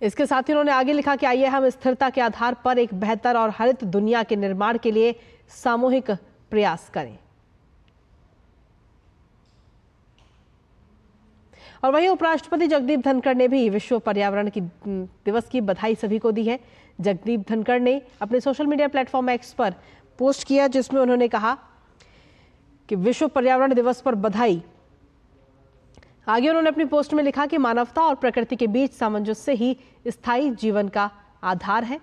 इसके साथ ही उन्होंने आगे लिखा कि आइए हम स्थिरता के आधार पर एक बेहतर और हरित दुनिया के निर्माण के लिए सामूहिक प्रयास करें। और वहीं उपराष्ट्रपति जगदीप धनखड़ ने भी विश्व पर्यावरण की दिवस की बधाई सभी को दी है। जगदीप धनखड़ ने अपने सोशल मीडिया प्लेटफॉर्म एक्स पर पोस्ट किया, जिसमें उन्होंने कहा कि विश्व पर्यावरण दिवस पर बधाई। आगे उन्होंने अपनी पोस्ट में लिखा कि मानवता और प्रकृति के बीच सामंजस्य ही स्थायी जीवन का आधार है।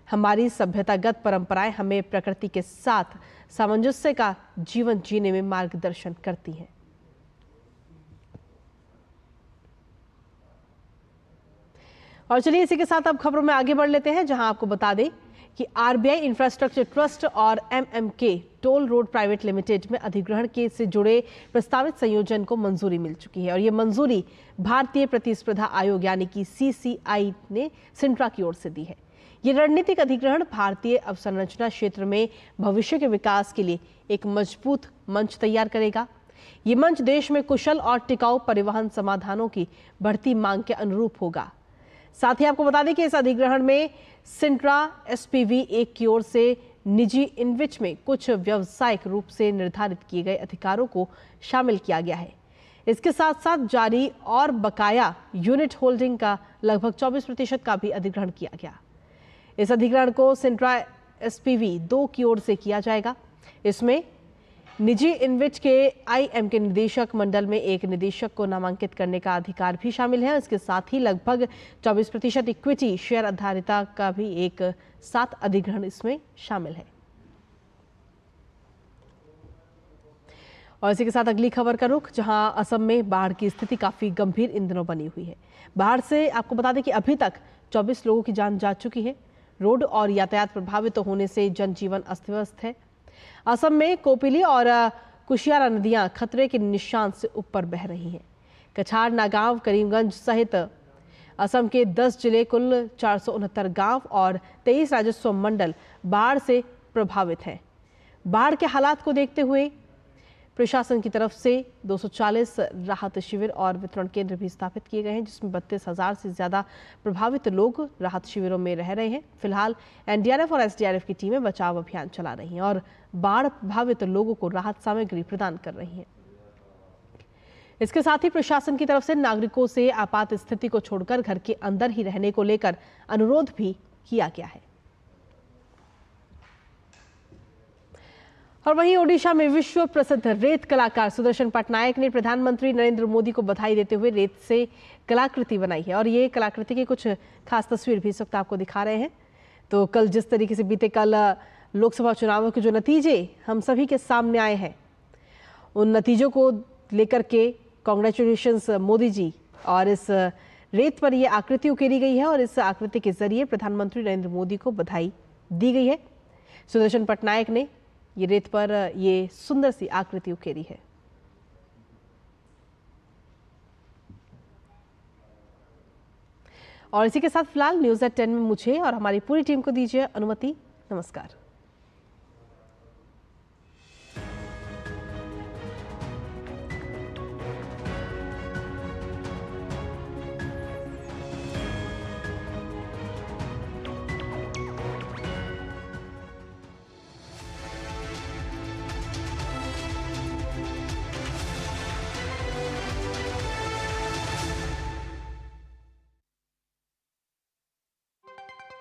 हमारी सभ्यतागत परंपराएं हमें प्रकृति के साथ सामंजस्य का जीवन जीने में मार्गदर्शन करती हैं। और चलिए इसी के साथ अब खबरों में आगे बढ़ लेते हैं, जहां आपको बता दें कि आरबीआई इंफ्रास्ट्रक्चर ट्रस्ट और MMK toll road private limited में अधिग्रहण के से जुड़े प्रस्तावित संयोजन को मंजूरी मिल चुकी है। और ये मंजूरी भारतीय प्रतिस्पर्धा आयोग यानी कि सीसीआई ने सिंट्रा की ओर से दी है। ये रणनीतिक अधिग्रहण भारतीय अवसंरचना क्षेत्र में भविष्य के विकास के लिए एक मजबूत मंच तैयार करेगा। ये मंच देश में कुशल और टिकाऊ परिवहन समाधानों की बढ़ती मांग के अनुरूप होगा। साथ ही आपको बता दें कि इस अधिग्रहण में सिंट्रा एसपीवी 1 की ओर से निजी इनविच में कुछ व्यावसायिक रूप से निर्धारित किए गए अधिकारों को शामिल किया गया है। इसके साथ साथ जारी और बकाया यूनिट होल्डिंग का लगभग 24% का भी अधिग्रहण किया गया। इस अधिग्रहण को सेंट्रा SPV 2 की ओर से किया जाएगा। इसमें निजी इन्वेस्ट के IM के निदेशक मंडल में एक निदेशक को नामांकित करने का अधिकार भी शामिल है। इसके साथ ही लगभग 24% इक्विटी शेयर आधारिता का भी एक साथ अधिग्रहण इसमें शामिल है। और इसी के साथ अगली खबर का रुख, जहां असम में बाढ़ की स्थिति काफी गंभीर इन दिनों बनी हुई है। बाढ़ से आपको बता दें कि अभी तक 24 लोगों की जान जा चुकी है। रोड और यातायात प्रभावित होने से जनजीवन अस्त व्यस्त है। असम में कोपिली और कुशियारा नदियां खतरे के निशान से ऊपर बह रही हैं। कछार, नागांव, करीमगंज सहित असम के 10 जिले, कुल 469 गांव और 23 राजस्व मंडल बाढ़ से प्रभावित हैं। बाढ़ के हालात को देखते हुए प्रशासन की तरफ से 240 राहत शिविर और वितरण केंद्र भी स्थापित किए गए हैं, जिसमें 32,000 से ज्यादा प्रभावित लोग राहत शिविरों में रह रहे हैं। फिलहाल NDRF और SDRF की टीमें बचाव अभियान चला रही हैं और बाढ़ प्रभावित लोगों को राहत सामग्री प्रदान कर रही हैं। इसके साथ ही प्रशासन की तरफ से नागरिकों से आपात स्थिति को छोड़कर घर के अंदर ही रहने को लेकर अनुरोध भी किया गया है। और वहीं ओडिशा में विश्व प्रसिद्ध रेत कलाकार सुदर्शन पटनायक ने प्रधानमंत्री नरेंद्र मोदी को बधाई देते हुए रेत से कलाकृति बनाई है और ये कलाकृति की कुछ खास तस्वीर भी इस वक्त आपको दिखा रहे हैं। तो कल जिस तरीके से बीते कल लोकसभा चुनावों के जो नतीजे हम सभी के सामने आए हैं, उन नतीजों को लेकर के कांग्रेचुलेशंस मोदी जी। और इस रेत पर यह आकृति उकेरी गई है और इस आकृति के जरिए प्रधानमंत्री नरेंद्र मोदी को बधाई दी गई है। सुदर्शन पटनायक ने ये रेत पर ये सुंदर सी आकृति उकेरी है। और इसी के साथ फिलहाल न्यूज़@10 में मुझे और हमारी पूरी टीम को दीजिए अनुमति। नमस्कार।